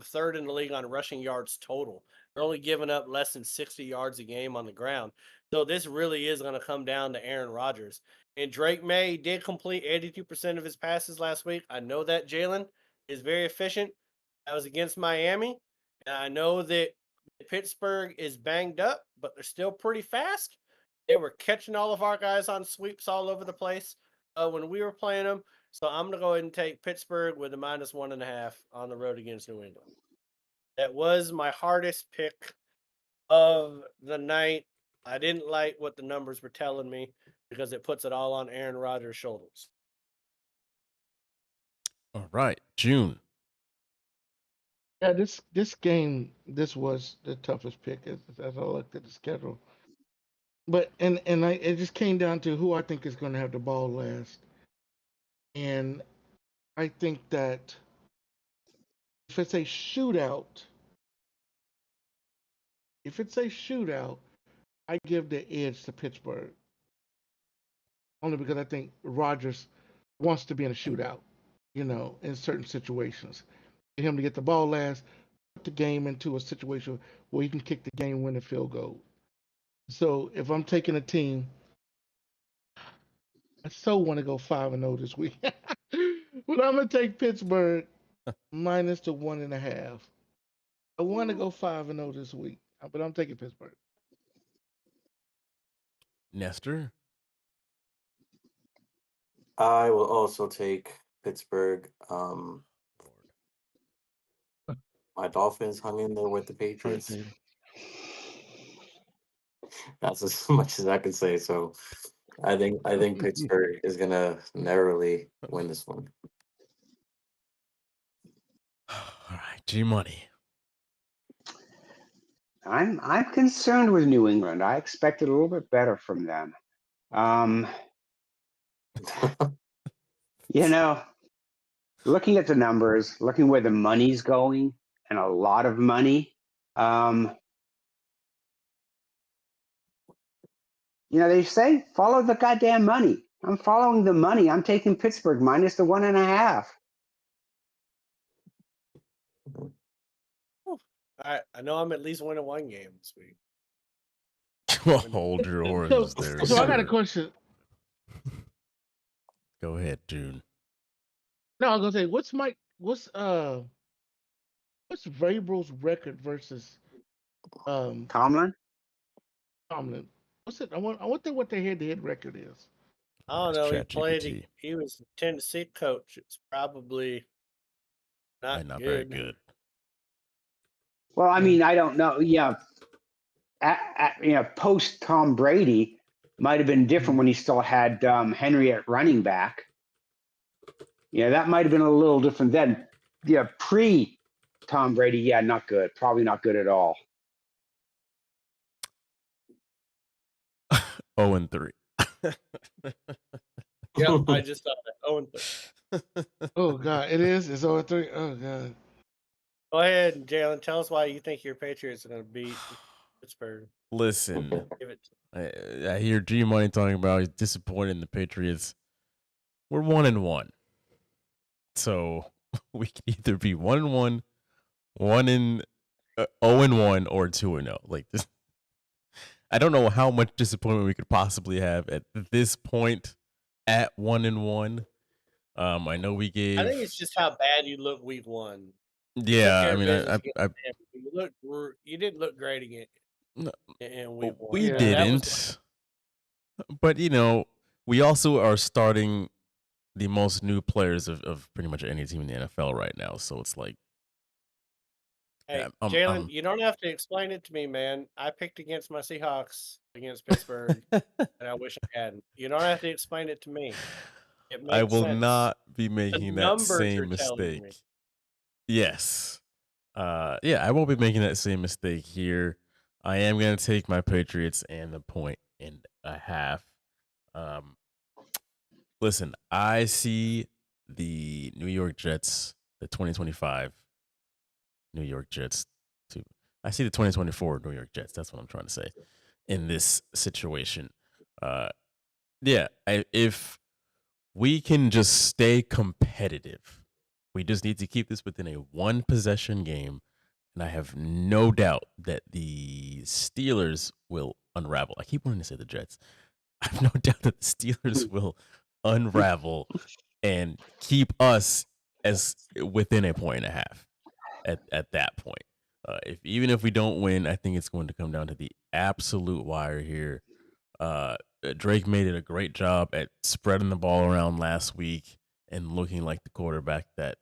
third in the league on rushing yards total. They're only giving up less than 60 yards a game on the ground. So this really is going to come down to Aaron Rodgers. And Drake May did complete 82% of his passes last week. I know that Jalen is very efficient. That was against Miami. And I know that Pittsburgh is banged up, but they're still pretty fast. They were catching all of our guys on sweeps all over the place when we were playing them. So I'm going to go ahead and take Pittsburgh with a -1.5 on the road against New England. That was my hardest pick of the night. I didn't like what the numbers were telling me because it puts it all on Aaron Rodgers' shoulders. All right, June. Yeah, this game, this was the toughest pick as I looked at the schedule. But it just came down to who I think is going to have the ball last, and I think that if it's a shootout, I give the edge to Pittsburgh only because I think Rodgers wants to be in a shootout, in certain situations. For him to get the ball last, put the game into a situation where he can kick the game-winning field goal. So if I'm taking a team, I so want to go 5-0 this week, but I'm gonna take Pittsburgh minus the 1.5. I want to go 5-0 this week, but I'm taking Pittsburgh. Nestor. I will also take Pittsburgh. My Dolphins hung in there with the Patriots. That's as much as I can say. So I think Pittsburgh is gonna narrowly win this one. All right, G Money. I'm concerned with New England. I expected a little bit better from them. Looking at the numbers, looking where the money's going, and a lot of money. They say follow the goddamn money. I'm following the money. I'm taking Pittsburgh minus the 1.5. I know I'm at least winning one game this week. Hold your horses there. So I got a question. Go ahead, June. No, I was gonna say, what's Vrabel's record versus Tomlin? Tomlin? What's it? I wonder what their head-to-head record is. I don't know. He played. ChatGPT. He was a Tennessee coach. It's probably not very good. Well, I mean, I don't know. Yeah, post Tom Brady might have been different when he still had Henry at running back. Yeah, that might have been a little different then. Yeah, pre Tom Brady, yeah, not good. Probably not good at all. 0-3. Yep, I just thought that. 0-3. Oh God, it is. It's 0-3. Oh God. Go ahead, Jalen. Tell us why you think your Patriots are going to beat Pittsburgh. Listen, Give it. I hear G Money talking about he's disappointed in the Patriots. We're 1-1, so we can either be 1-1, 0-1, or 2-0. Like this, I don't know how much disappointment we could possibly have at this point at 1-1. I know we gave. I think it's just how bad you look week one. Yeah, I mean, you didn't look great again. No, in week one. we Yeah. That was didn't. But we also are starting the most new players of pretty much any team in the NFL right now. So it's like, Hey, yeah, Jalen, you don't have to explain it to me, man. I picked against my Seahawks against Pittsburgh, and I wish I hadn't. You don't have to explain it to me. It I makes will sense. not be The making that numbers are same telling mistake. me. Yes. Yeah, I won't be making that same mistake here. I am going to take my Patriots and the 1.5. Listen, I see the New York Jets, the 2025 New York Jets, too. I see the 2024 New York Jets. That's what I'm trying to say in this situation. Yeah, if we can just stay competitive, we just need to keep this within a one possession game. And I have no doubt that the Steelers will unravel. I keep wanting to say the Jets. I have no doubt that the Steelers will unravel and keep us as within a 1.5 at that point. Even if we don't win, I think it's going to come down to the absolute wire here. Drake made it a great job at spreading the ball around last week and looking like the quarterback that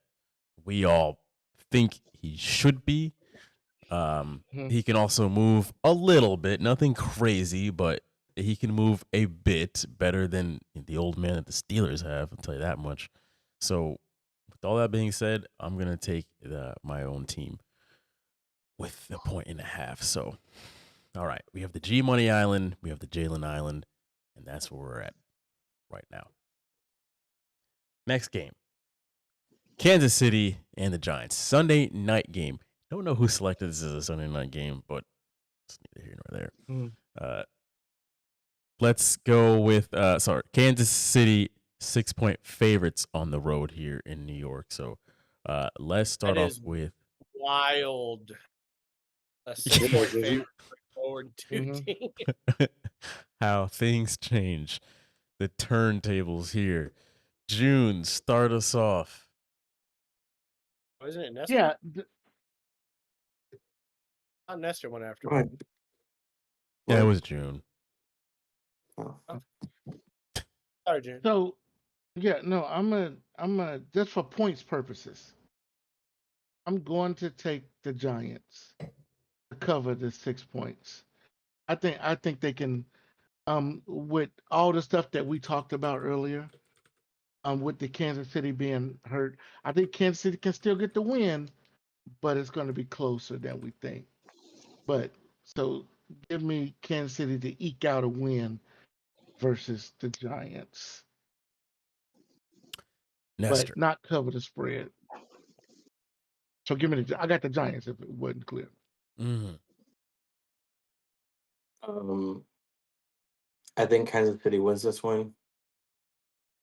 we all think he should be. He can also move a little bit, nothing crazy, but he can move a bit better than the old man that the Steelers have. I'll tell you that much. So, with all that being said, I'm gonna take my own team with the 1.5. So, all right, we have the G Money Island, we have the Jalen Island, and that's where we're at right now. Next game, Kansas City and the Giants, Sunday night game. Don't know who selected this as a Sunday night game, but it's neither here nor there. Let's go with Kansas City 6-point favorites on the road here in New York. So let's start off with wild. A 6-point favorite forward two team. how things change. The turntables here. June, start us off. Wasn't it Nestor? Yeah. Nestor went after. Right. Yeah, it was June. Sorry, June. So, yeah, no, I'm a just for points purposes. I'm going to take the Giants to cover the 6 points. I think they can, with all the stuff that we talked about earlier, with the Kansas City being hurt, I think Kansas City can still get the win, but it's going to be closer than we think. But so give me Kansas City to eke out a win versus the Giants. Nestor. But not cover the spread. So give me I got the Giants if it wasn't clear. I think Kansas City wins this one.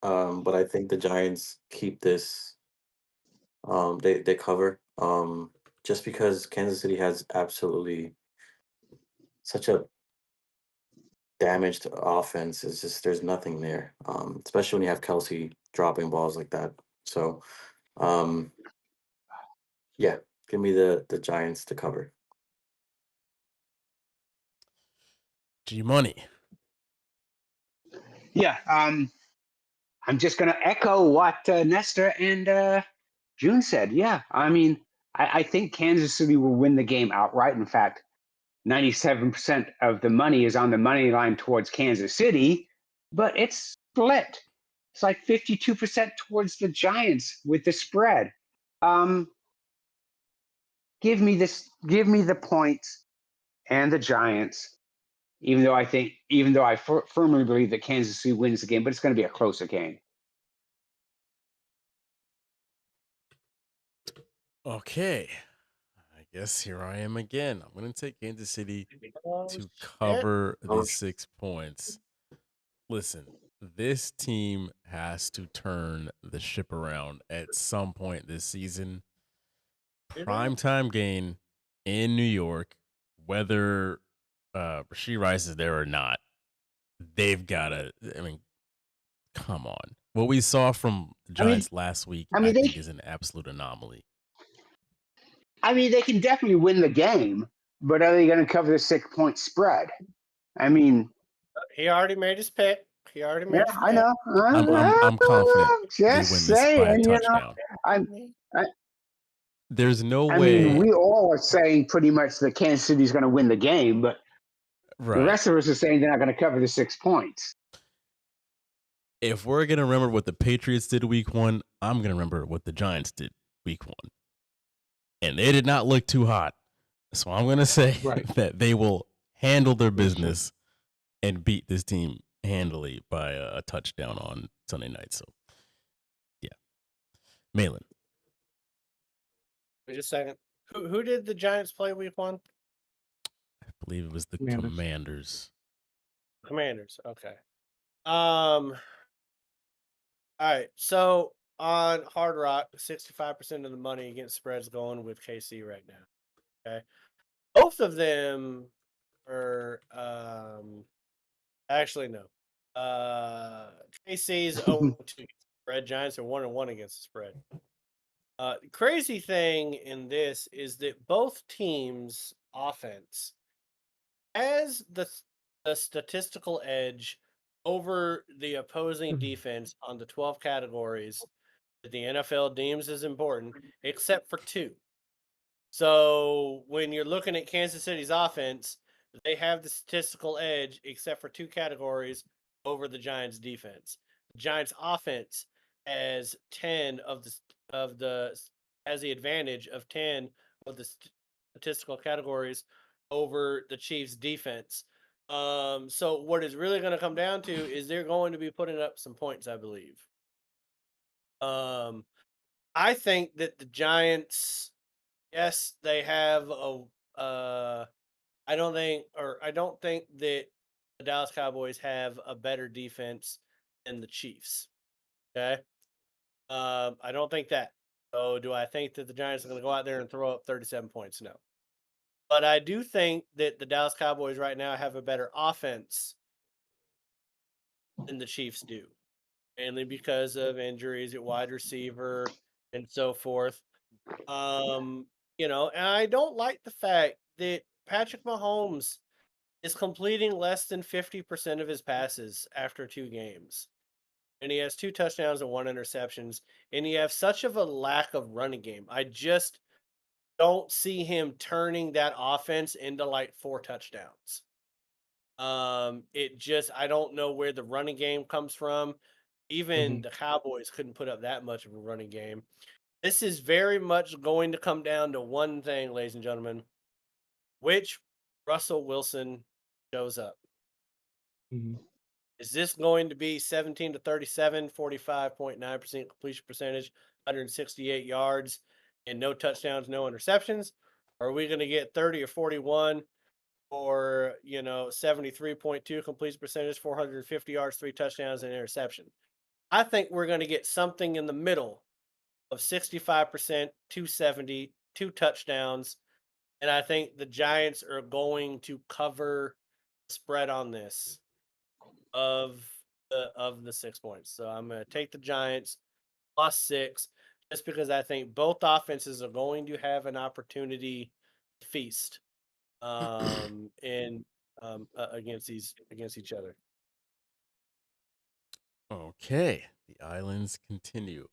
But I think the Giants keep this. They cover. Just because Kansas City has absolutely such a damaged offense, it's just there's nothing there. Especially when you have Kelsey dropping balls like that. So, yeah, give me the Giants to cover. G Money. Yeah, I'm just going to echo what Nestor and June said. Yeah, I mean, I think Kansas City will win the game outright. In fact, 97% of the money is on the money line towards Kansas City, but it's split. It's like 52% towards the Giants with the spread. Give me the points and the Giants. Even though I firmly believe that Kansas City wins the game, but it's going to be a closer game. Okay. I guess here I am again. I'm going to take Kansas City to cover the 6 points. Listen, this team has to turn the ship around at some point this season. Primetime game in New York, whether Rashee Rice is there or not, they've got to, I mean, come on. What we saw from the Giants last week, I think is an absolute anomaly. I mean, they can definitely win the game, but are they going to cover the 6-point spread? I mean, He already made his pick. He already made yeah, his I pick. know. I'm confident they Just win this by a saying, touchdown. I, There's no I way. mean, we all are saying pretty much that Kansas City's going to win the game, but the Right. rest of us are saying they're not going to cover the 6 points. If we're gonna remember what the Patriots did week 1, I'm gonna remember what the Giants did week 1, and they did not look too hot. So I'm gonna say Right. that they will handle their business and beat this team handily by a touchdown on Sunday night. So, yeah, Malin. Wait a second. Who did the Giants play week 1? I believe it was the Commanders. Commanders. Commanders. Okay. All right. So on Hard Rock, 65% of the money against spreads going with KC right now. Okay. Both of them are actually no. KC's 0-2 against the spread. Giants are 1-1 against the spread. Crazy thing in this is that both teams' offense has the statistical edge over the opposing defense on the 12 categories that the NFL deems as important, except for 2. So when you're looking at Kansas City's offense, they have the statistical edge except for 2 categories over the Giants' defense. The Giants' offense has 10 of the has the advantage of 10 of the statistical categories over the Chiefs' defense. So what is really going to come down to is they're going to be putting up some points, I believe. I think that the Giants, yes, they have I don't think that the Dallas Cowboys have a better defense than the Chiefs. Okay. I don't think that. So do I think that the Giants are going to go out there and throw up 37 points? No. But I do think that the Dallas Cowboys right now have a better offense than the Chiefs do, mainly because of injuries at wide receiver and so forth. And I don't like the fact that Patrick Mahomes is completing less than 50% of his passes after 2 games. And he has 2 touchdowns and 1 interceptions. And he has such of a lack of running game. I just don't see him turning that offense into like 4 touchdowns. I don't know where the running game comes from. Even the Cowboys couldn't put up that much of a running game. This is very much going to come down to one thing, ladies and gentlemen. Which Russell Wilson shows up? Is this going to be 17 to 37, 45.9% completion percentage, 168 yards, and no touchdowns, no interceptions? Or are we going to get 30 or 41 or 73.2 completion percentage, 450 yards, 3 touchdowns, and interception? I think we're going to get something in the middle of 65%, 270, 2 touchdowns, and I think the Giants are going to cover the spread on this of the 6 points. So I'm going to take the Giants +6 just because I think both offenses are going to have an opportunity to feast against each other. Okay, the islands continue,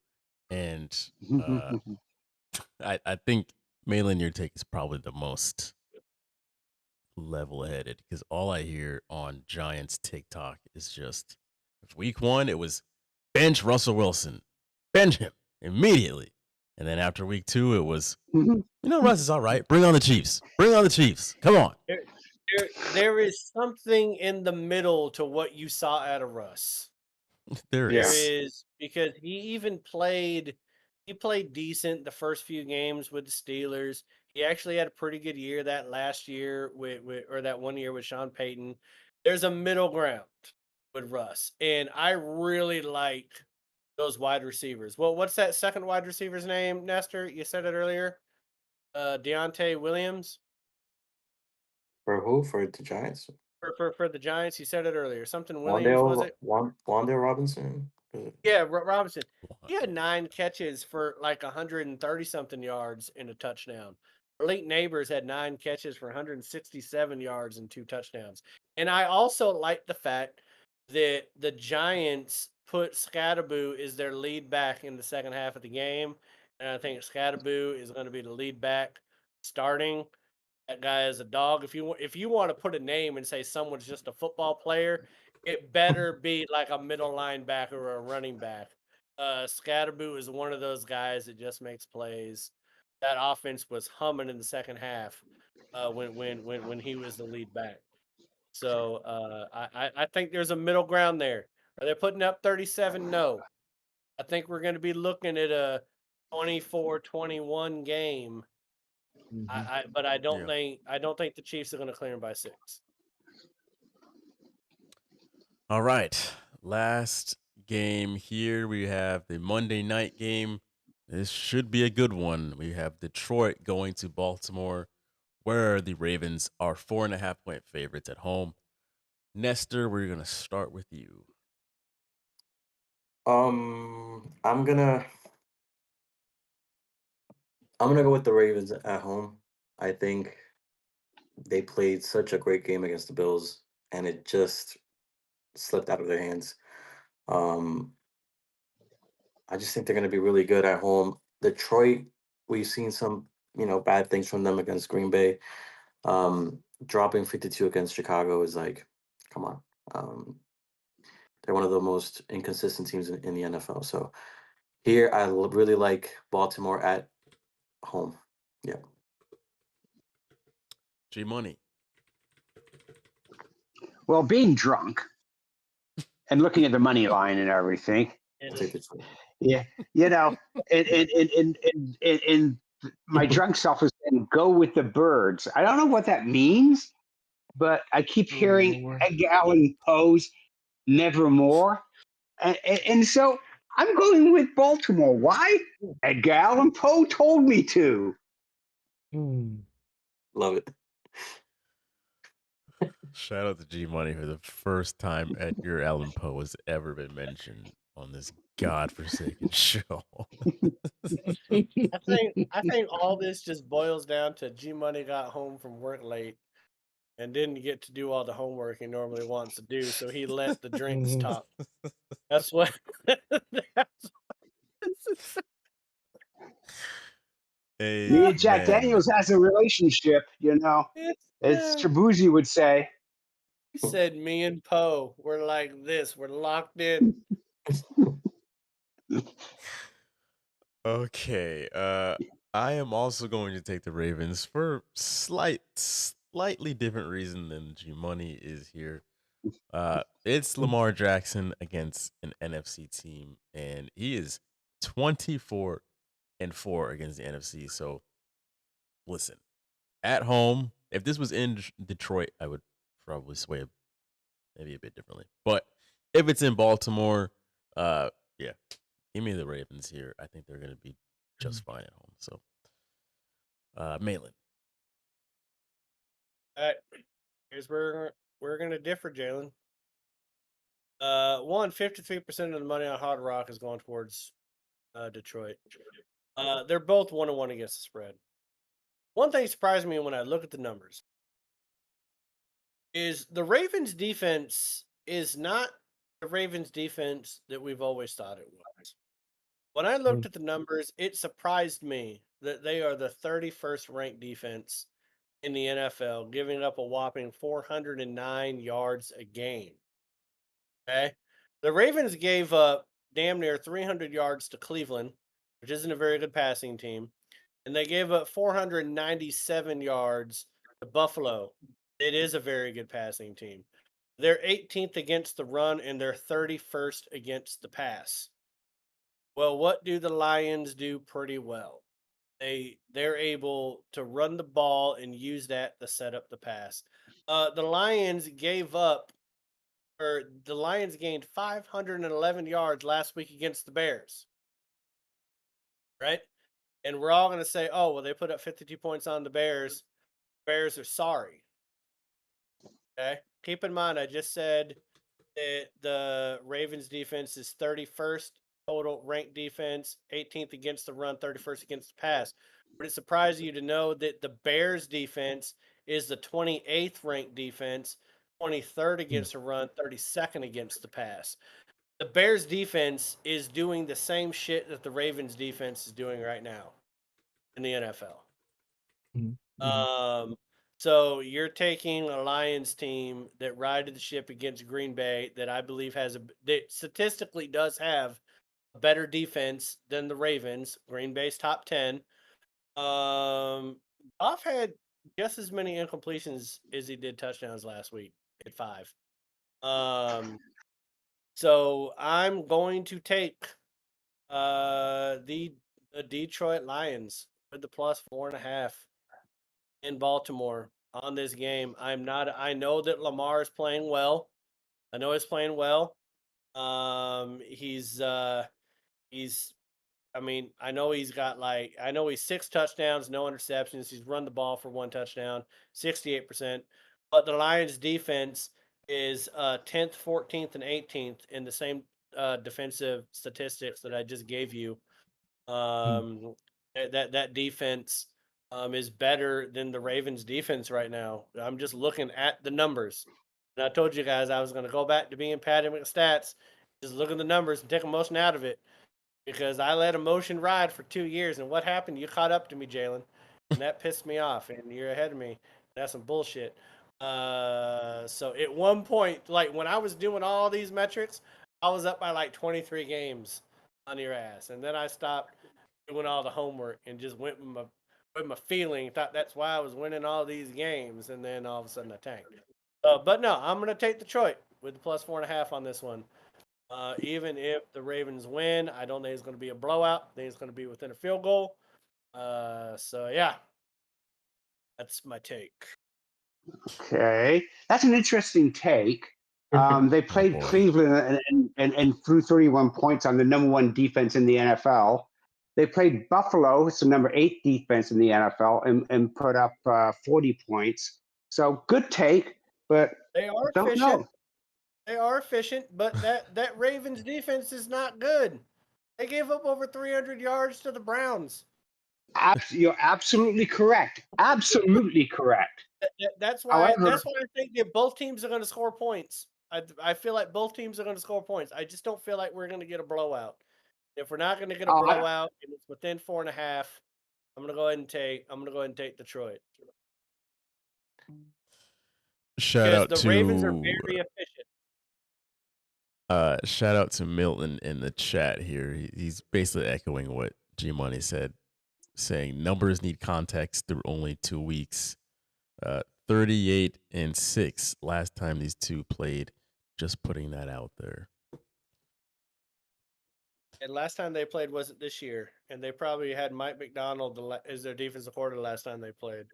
and I think Malin, your take is probably the most level-headed because all I hear on Giants TikTok is just week 1 it was bench Russell Wilson, bench him immediately, and then after week 2 it was Russ is all right, bring on the Chiefs, come on. There is something in the middle to what you saw out of Russ. There is because he played decent the first few games with the Steelers. He actually had a pretty good year that last year or that 1 year with Sean Payton. There's a middle ground with Russ, and I really like those wide receivers. Well, what's that second wide receiver's name, Nestor? You said it earlier. Deontay Williams. For who? For the Giants? For the Giants, you said it earlier. Something Williams, was it? Wandale Robinson? Yeah, Robinson. He had 9 catches for like 130 something yards and a touchdown. Elite Neighbors had 9 catches for 167 yards and 2 touchdowns. And I also like the fact that the Giants put Scatterboo as their lead back in the second half of the game. And I think Scatterboo is going to be the lead back starting. That guy is a dog. If you want to put a name and say someone's just a football player, it better be like a middle linebacker or a running back. Scatterboo is one of those guys that just makes plays. That offense was humming in the second half when he was the lead back. So I think there's a middle ground there. Are they putting up 37? No. I think we're going to be looking at a 24-21 game. But I don't think the Chiefs are going to clear him by 6. All right. Last game here. We have the Monday night game. This should be a good one. We have Detroit going to Baltimore, where the Ravens are 4.5-point favorites at home. Nestor, we're going to start with you. I'm gonna go with the Ravens at home. I think they played such a great game against the Bills, and it just slipped out of their hands. I just think they're going to be really good at home. Detroit, we've seen some, bad things from them against Green Bay. Dropping 52 against Chicago is like, come on. They're one of the most inconsistent teams in the NFL. So here, I really like Baltimore at home. Yeah. G Money. Well, being drunk and looking at the money line and everything, I'll take the Detroit. yeah, and my drunk self is saying go with the birds. I don't know what that means, but I keep hearing Edgar Allan Poe's Nevermore, and so I'm going with Baltimore. Why? Edgar Allan Poe told me to. Love it. Shout out to G Money for the first time Edgar Allan Poe has ever been mentioned on this godforsaken show. I think all this just boils down to G Money got home from work late and didn't get to do all the homework he normally wants to do, so he let the drinks talk. That's what. Hey, Me and Jack man. Daniels has a relationship, as Tribuzzi would say. He said, "Me and Poe, we're like this. We're locked in." Okay. I am also going to take the Ravens for slightly different reason than G Money is here. It's Lamar Jackson against an NFC team, and he is 24-4 against the NFC. So listen, at home, if this was in Detroit, I would probably sway maybe a bit differently. But if it's in Baltimore, yeah, give me the Ravens here. I think they're going to be just fine at home. So, Malin. All right, here's where we're gonna differ, Jalen. 53% of the money on Hard Rock is going towards Detroit. They're both 1-1 against the spread. One thing surprised me when I look at the numbers is the Ravens defense is not the Ravens defense that we've always thought it was. When I looked at the numbers, it surprised me that they are the 31st ranked defense in the NFL, giving up a whopping 409 yards a game. Okay. The Ravens gave up damn near 300 yards to Cleveland, which isn't a very good passing team. And they gave up 497 yards to Buffalo. It is a very good passing team. They're 18th against the run and they're 31st against the pass. Well, what do the Lions do pretty well? They're able to run the ball and use that to set up the pass. The Lions gained 511 yards last week against the Bears. Right? And we're all going to say, oh, well, they put up 52 points on the Bears. Bears are sorry. Okay. Keep in mind, I just said that the Ravens defense is 31st total ranked defense, 18th against the run, 31st against the pass. Would it surprise you to know that the Bears defense is the 28th ranked defense, 23rd against the run, 32nd against the pass? The Bears defense is doing the same shit that the Ravens defense is doing right now in the NFL. So you're taking a Lions team that righted the ship against Green Bay that I believe that statistically does have a better defense than the Ravens. Green Bay's top 10. Goff had just as many incompletions as he did touchdowns last week at 5. So I'm going to take the Detroit Lions with the plus 4.5 in Baltimore on this game. I know that Lamar is playing well. I know he's playing well. I know he's got I know he's 6 touchdowns, no interceptions. He's run the ball for 1 touchdown, 68%. But the Lions defense is 10th, 14th, and 18th in the same defensive statistics that I just gave you. That defense is better than the Ravens defense right now. I'm just looking at the numbers. And I told you guys I was going to go back to being Patty McStats, just look at the numbers and take emotion out of it. Because I let emotion ride for 2 years. And what happened? You caught up to me, Jalen. And that pissed me off. And you're ahead of me. That's some bullshit. So at one point, when I was doing all these metrics, I was up by 23 games on your ass. And then I stopped doing all the homework and just went with my feeling. Thought that's why I was winning all these games. And then all of a sudden I tanked. But no, I'm going to take Detroit with the plus 4.5 on this one. Even if the Ravens win, I don't think it's going to be a blowout. I think it's going to be within a field goal. So yeah, that's my take. Okay, that's an interesting take. They played Cleveland and threw 31 points on the #1 defense in the NFL. They played Buffalo, it's the number 8 defense in the NFL, and put up 40 points. So good take, but they are don't efficient. know. They are efficient, but that Ravens defense is not good. They gave up over 300 yards to the Browns. You're absolutely correct. Absolutely correct. That's why I think that both teams are going to score points. I feel like both teams are going to score points. I just don't feel like we're going to get a blowout. If we're not going to get a blowout and it's within 4.5, I'm going to go ahead and take Detroit. Shout out to the Ravens are very efficient. Shout out to Milton in the chat here. He's basically echoing what G Money said, saying numbers need context through only 2 weeks. 38-6 last time these two played. Just putting that out there. And last time they played wasn't this year, and they probably had Mike McDonald as their defensive coordinator last time they played.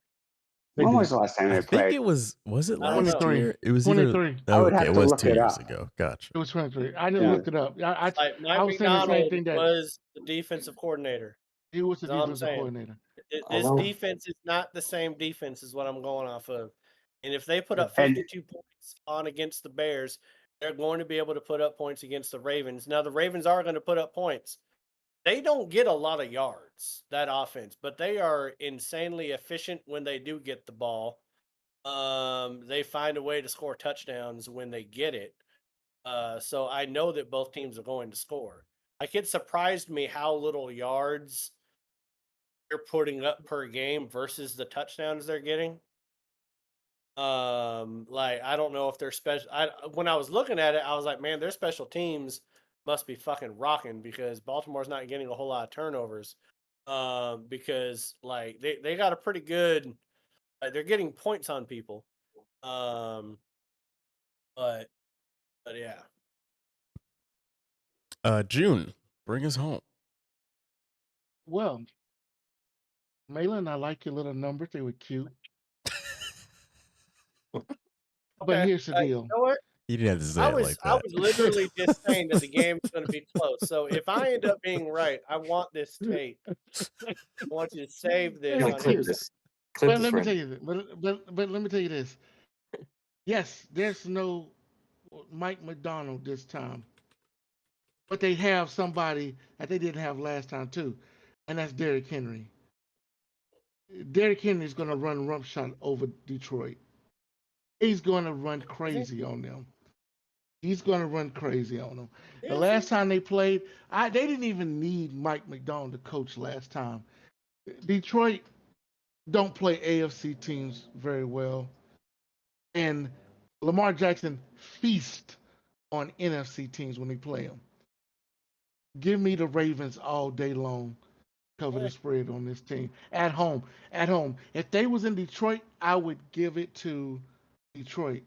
When was the last time they played? I think it was it last year? It was 23. It was 2 years ago. Gotcha. It was 23. I just looked it up. I was saying the same thing. That was the defensive coordinator. He was the defensive coordinator. This defense is not the same defense as what I'm going off of. And if they put up 52 points on against the Bears, they're going to be able to put up points against the Ravens. Now, the Ravens are going to put up points. They don't get a lot of yards, that offense, but they are insanely efficient when they do get the ball. They find a way to score touchdowns when they get it. So I know that both teams are going to score. It surprised me how little yards they're putting up per game versus the touchdowns they're getting. I don't know if they're special. When I was looking at it, I was like, man, their special teams must be fucking rocking because Baltimore's not getting a whole lot of turnovers. Because they got a pretty good, they're getting points on people. But yeah. June, bring us home. Well, Malin, I like your little numbers. They were cute. But here's the deal. You know what? You didn't have to say it like that. I was literally just saying that the game is going to be close. So if I end up being right, I want this tape. I want you to save this. But let me tell you this. But let me tell you this. Yes, there's no Mike McDonald this time. but they have somebody that they didn't have last time too, and that's Derrick Henry. Derrick Henry is going to run rump shot over Detroit. He's going to run Is he? crazy on them. He's going to run crazy on them. The Is last he? time they played, they didn't even need Mike McDonald to coach last time. Detroit don't play AFC teams very well, and Lamar Jackson feast on NFC teams when they play them. Give me the Ravens all day long. Cover the Eh, spread on this team at home. At home, if they was in Detroit, I would give it to Detroit.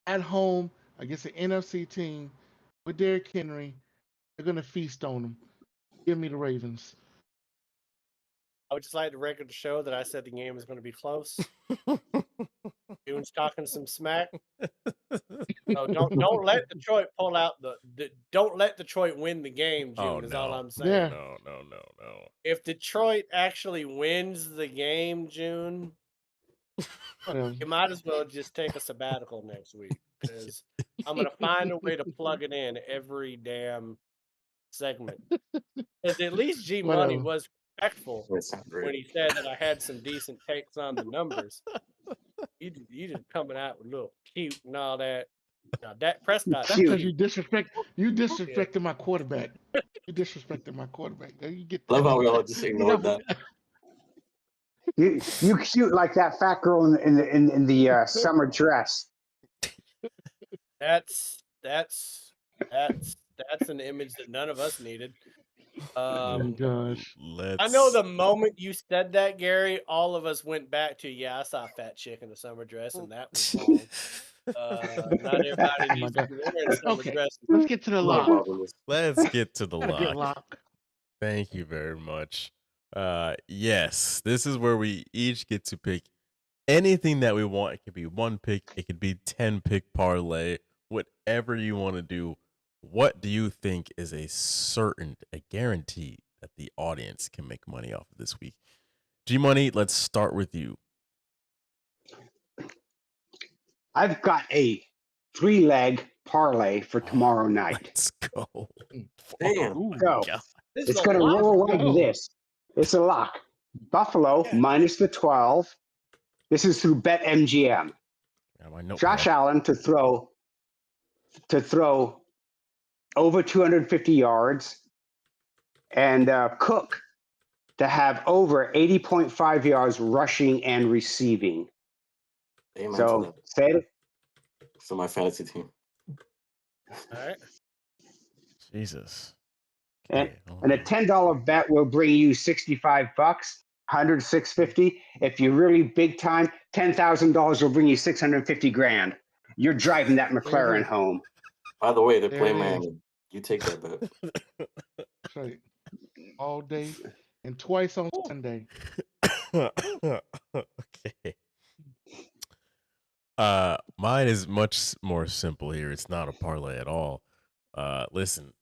At home against an NFC team with Derrick Henry, they're gonna feast on them. Give me the Ravens. I would just like the record to show that I said the game was going to be close. June's talking some smack. No, don't let Detroit pull out the don't let Detroit win the game, Oh June, is all no. I'm saying. Yeah, No, no, no, no. If Detroit actually wins the game, June, whatever. you might as well just take a sabbatical next week because I'm gonna find a way to plug it in every damn segment. Because at least G Money Whatever. was respectful That's not when great. he said that I had some decent takes on the numbers. You just coming out with a little cute and all that. Now Dak Prescott, That's because Cute. you yeah. disrespected my quarterback. You disrespected my quarterback. You get Love that. how we all just You ignored got that. You cute like that fat girl in the summer dress. That's an image that none of us needed. Oh my gosh. I know Let's the moment you said that, Gary, all of us went back to, I saw a fat chick in a summer dress, and that was wrong. Not everybody Oh my needs to god. be wearing summer Okay, dresses. let's get to the Love lock. marvelous. let's get to the Got a good lock. lock. Thank you very much. Yes, this is where we each get to pick anything that we want. It could be one pick, it could be 10 pick parlay, whatever you want to do. What do you think is a guarantee that the audience can make money off of this week? G Money, let's start with you. I've got a 3-leg parlay for tomorrow night. Let's go. Damn. Ooh. So God. This is it's a going to lot. roll like Oh. this. It's a lock. Buffalo Yeah. minus the 12. This is through BetMGM. Got my notepad. Josh Allen to throw over 250 yards, and Cook to have over 80.5 yards rushing and receiving. Amen to So that. say it. So my fantasy team. All right. Jesus. And, Okay, and a $10 bet will bring you $65, 100, 650. If you're really big time, $10,000 will bring you 650 grand. You're driving that McLaren is. home. By the way, they're There playing it is. Miami. You take that bet. That's right. All day and twice on Sunday. Okay. Mine is much more simple here. It's not a parlay at all. Listen,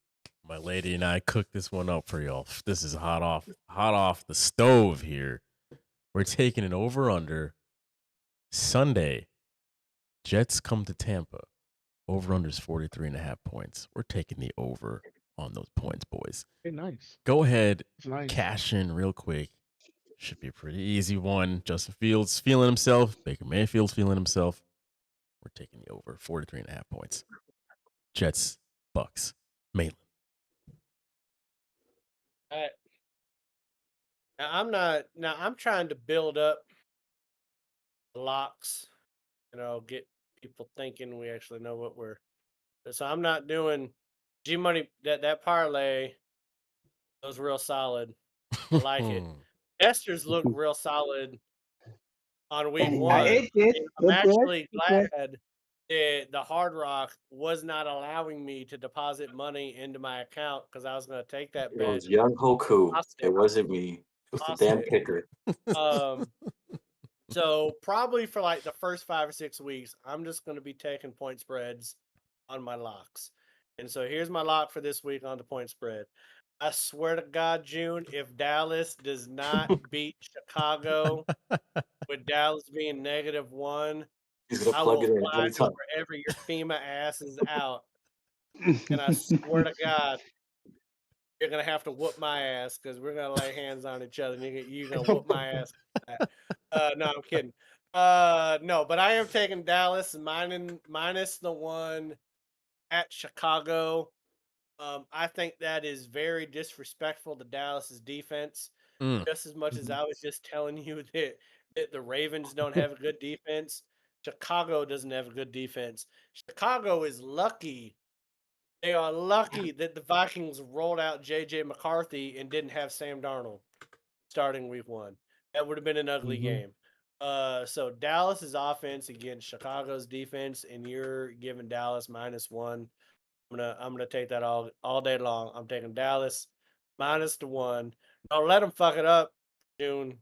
my lady and I cooked this one up for y'all. This is hot off the stove here. We're taking an over under Sunday. Jets come to Tampa. Over under is 43.5 points. We're taking the over on those points, boys. Hey, nice. Go ahead, It's nice. cash in real quick. Should be a pretty easy one. Justin Fields feeling himself. Baker Mayfield's feeling himself. We're taking the over 43.5 points. Jets, Bucks, Maitland. All right. Now I'm trying to build up locks, get people thinking we actually know what we're. So I'm not doing G Money. That parlay was real solid. I like it. Esther's looked real solid on week one. It did. I'm actually glad that the Hard Rock was not allowing me to deposit money into my account because I was going to take that It bet. was Young Hoku. Lost It wasn't me. It was Lost the damn it. kicker. So probably for like the first 5 or 6 weeks, I'm just going to be taking point spreads on my locks. And so here's my lock for this week on the point spread. I swear to God, June, if Dallas does not beat Chicago, with Dallas being -1, He's gonna I plug will it in fly anytime. to wherever your FEMA ass is out. And I swear to God, you're gonna have to whoop my ass because we're gonna lay hands on each other, and you're gonna whoop my ass. No, I'm kidding. No, but I am taking Dallas minus the one at Chicago. I think that is very disrespectful to Dallas's defense. Mm. Just as much as I was just telling you that the Ravens don't have a good defense, Chicago doesn't have a good defense. Chicago is lucky. They are lucky that the Vikings rolled out J.J. McCarthy and didn't have Sam Darnold starting week 1. That would have been an ugly game. So Dallas's offense against Chicago's defense, and you're giving Dallas -1. I'm gonna take that all day long. I'm taking Dallas -1. Don't let them fuck it up, June.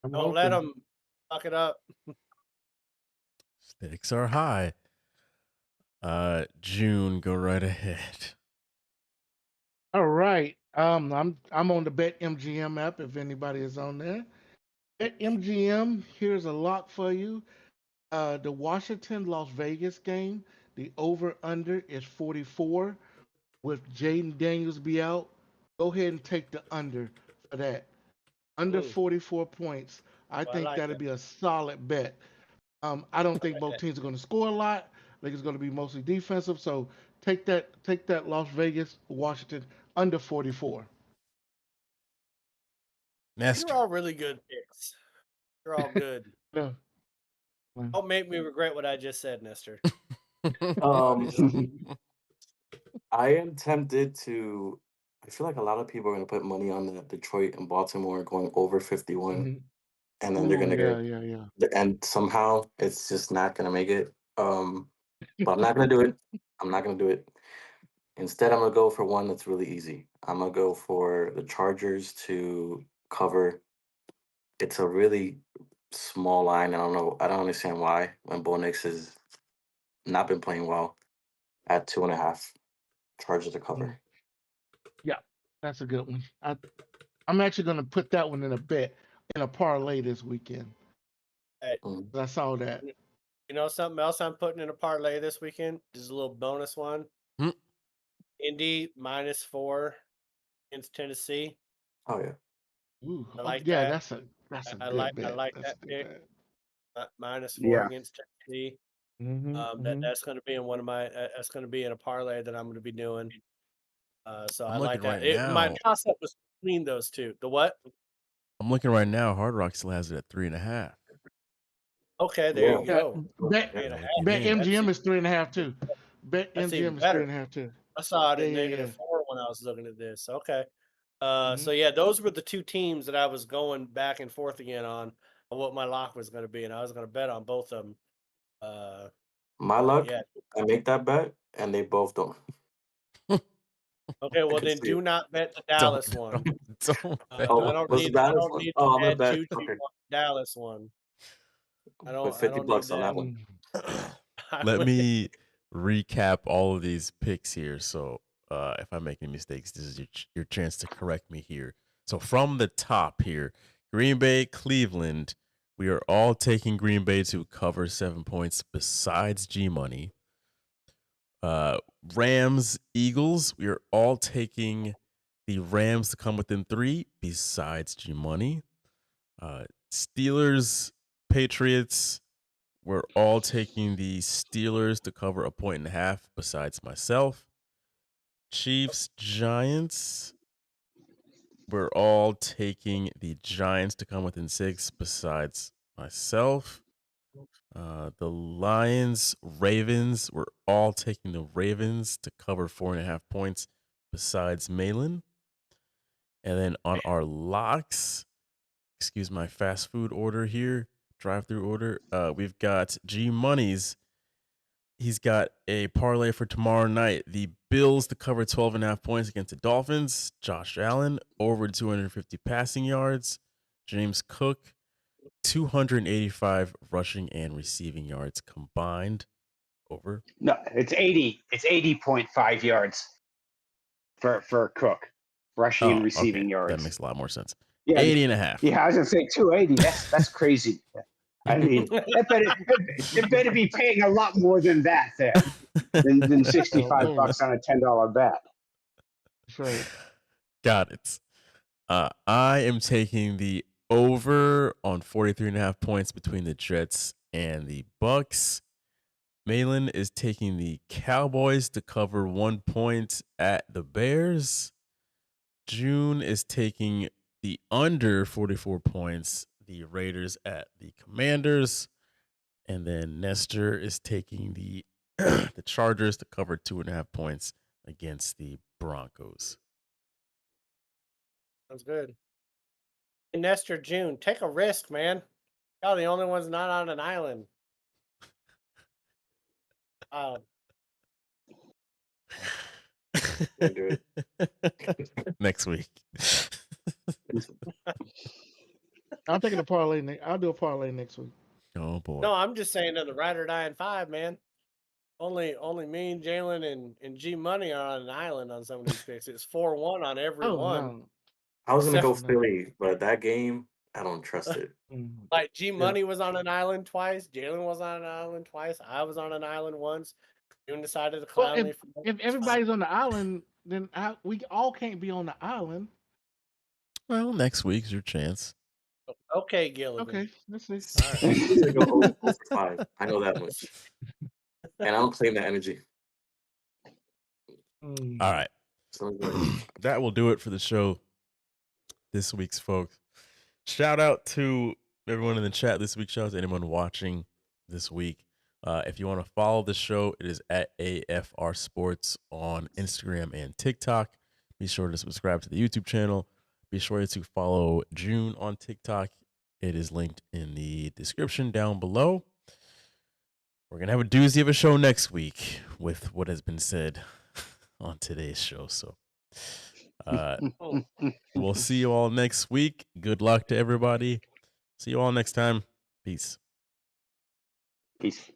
I'm Don't let hoping. them fuck it up. Stakes are high. June, go right ahead. All right. I'm on the BetMGM app if anybody is on there. BetMGM, here's a lock for you. The Washington Las Vegas game, the over under is 44. With Jaden Daniels be out, go ahead and take the under for that. Under 44 points. I I think like that'd that. be a solid bet. I don't think like both that. teams are going to score a lot. I think it's going to be mostly defensive. So take that Las Vegas, Washington under 44. Nestor. You're all really good picks. You're all good. No. Don't make me regret what I just said, Nestor. I am tempted to. I feel like a lot of people are going to put money on the Detroit and Baltimore going over 51, Mhm. and then they're Ooh, going to yeah. and somehow it's just not going to make it. But I'm not going to do it. I'm not going to do it. Instead, I'm going to go for one that's really easy. I'm going to go for the Chargers to cover. It's a really small line. I don't know. I don't understand why when Bo Nix has not been playing well at 2.5. Chargers to cover. Yeah, that's a good one. I'm actually going to put that one in a parlay this weekend. Hey, I saw that. you know something else I'm putting in a parlay this weekend? Just a little bonus one. Indy -4 against Tennessee. Oh yeah. Ooh, I like yeah, that. that's a I good bet. like That's that a good pick. bet. -4 against Tennessee. Mm-hmm. That's going to be in one of my. That's going to be in a parlay that I'm going to be doing. So I'm I like looking that. right My now. toss up was between those two. The what? I'm looking right now. Hard Rock still has it at 3.5. Okay, there you Yeah, go. bet MGM is 3.5 too. Bet That's even MGM is better. 3.5 too. I saw it at Yeah. -4 when I was looking at this. Okay. Mhm. So yeah, those were the two teams that I was going back and forth again on what my lock was going to be, and I was going to bet on both of them. My luck, Yeah. I make that bet, and they both don't. Okay, well can then see do it. not bet the Dallas one. Don't bet. I don't what's need. the I Dallas don't one? need Oh, to I'm gonna add bet. two Okay, on the Dallas one. I put don't 50 need bucks on that. that one. Let me recap all of these picks here. So if I make any mistakes, this is your chance to correct me here. So from the top here, Green Bay, Cleveland, we are all taking Green Bay to cover 7 points besides G Money. Rams, Eagles, we are all taking the Rams to come within 3 besides G Money. Steelers, Patriots, we're all taking the Steelers to cover 1.5 besides myself. Chiefs, Giants, we're all taking the Giants to come within 6 besides myself. The Lions, Ravens, we're all taking the Ravens to cover 4.5 points besides Malin. And then on our locks, excuse my fast food order here, drive-through order, we've got G Money's. He's got a parlay for tomorrow night. The Bills to cover 12.5 points against the Dolphins. Josh Allen, over 250 passing yards. James Cook, 285 rushing and receiving yards combined. Over. No, it's 80. It's 80.5 yards for Cook, rushing and receiving okay. yards. That makes a lot more sense. Yeah, 80.5. Yeah, I was gonna say 280. That's crazy. I mean, it better be paying a lot more than that than $65 on a $10 bet. That's right. Got it. I am taking the over on 43.5 points between the Jets and the Bucks. Malin is taking the Cowboys to cover 1 point at the Bears. June is taking the under 44 points, the Raiders at the Commanders. And then Nestor is taking the the Chargers to cover 2.5 points against the Broncos. Sounds good. Hey, Nestor, June, take a risk, man. Y'all the only ones not on an island. Do Next week. I'm taking a parlay. I'll do a parlay next week. Oh boy. No, I'm just saying in the Ride or Die in 5, man. Only me and Jalen and G Money are on an island on some of these picks. It's 4-1 on every Oh one. no. I was gonna go Except- Philly, but that game, I don't trust it. Like G Money was on an island twice. Jalen was on an island twice. I was on an island once. June decided to Well, clown me. if everybody's on the island, then we all can't be on the island. Well, next week's your chance. Okay, Gilligan. Okay, let's see. All right. I'm gonna go 0 for 5. I know that much. And I don't claim that energy. All right. So good. That will do it for the show this week's folks. Shout out to everyone in the chat this week. Shout out to anyone watching this week. If you want to follow the show, it is at AFR Sports on Instagram and TikTok. Be sure to subscribe to the YouTube channel. Be sure to follow June on TikTok. It is linked in the description down below. We're going to have a doozy of a show next week with what has been said on today's show. So we'll see you all next week. Good luck to everybody. See you all next time. Peace. Peace.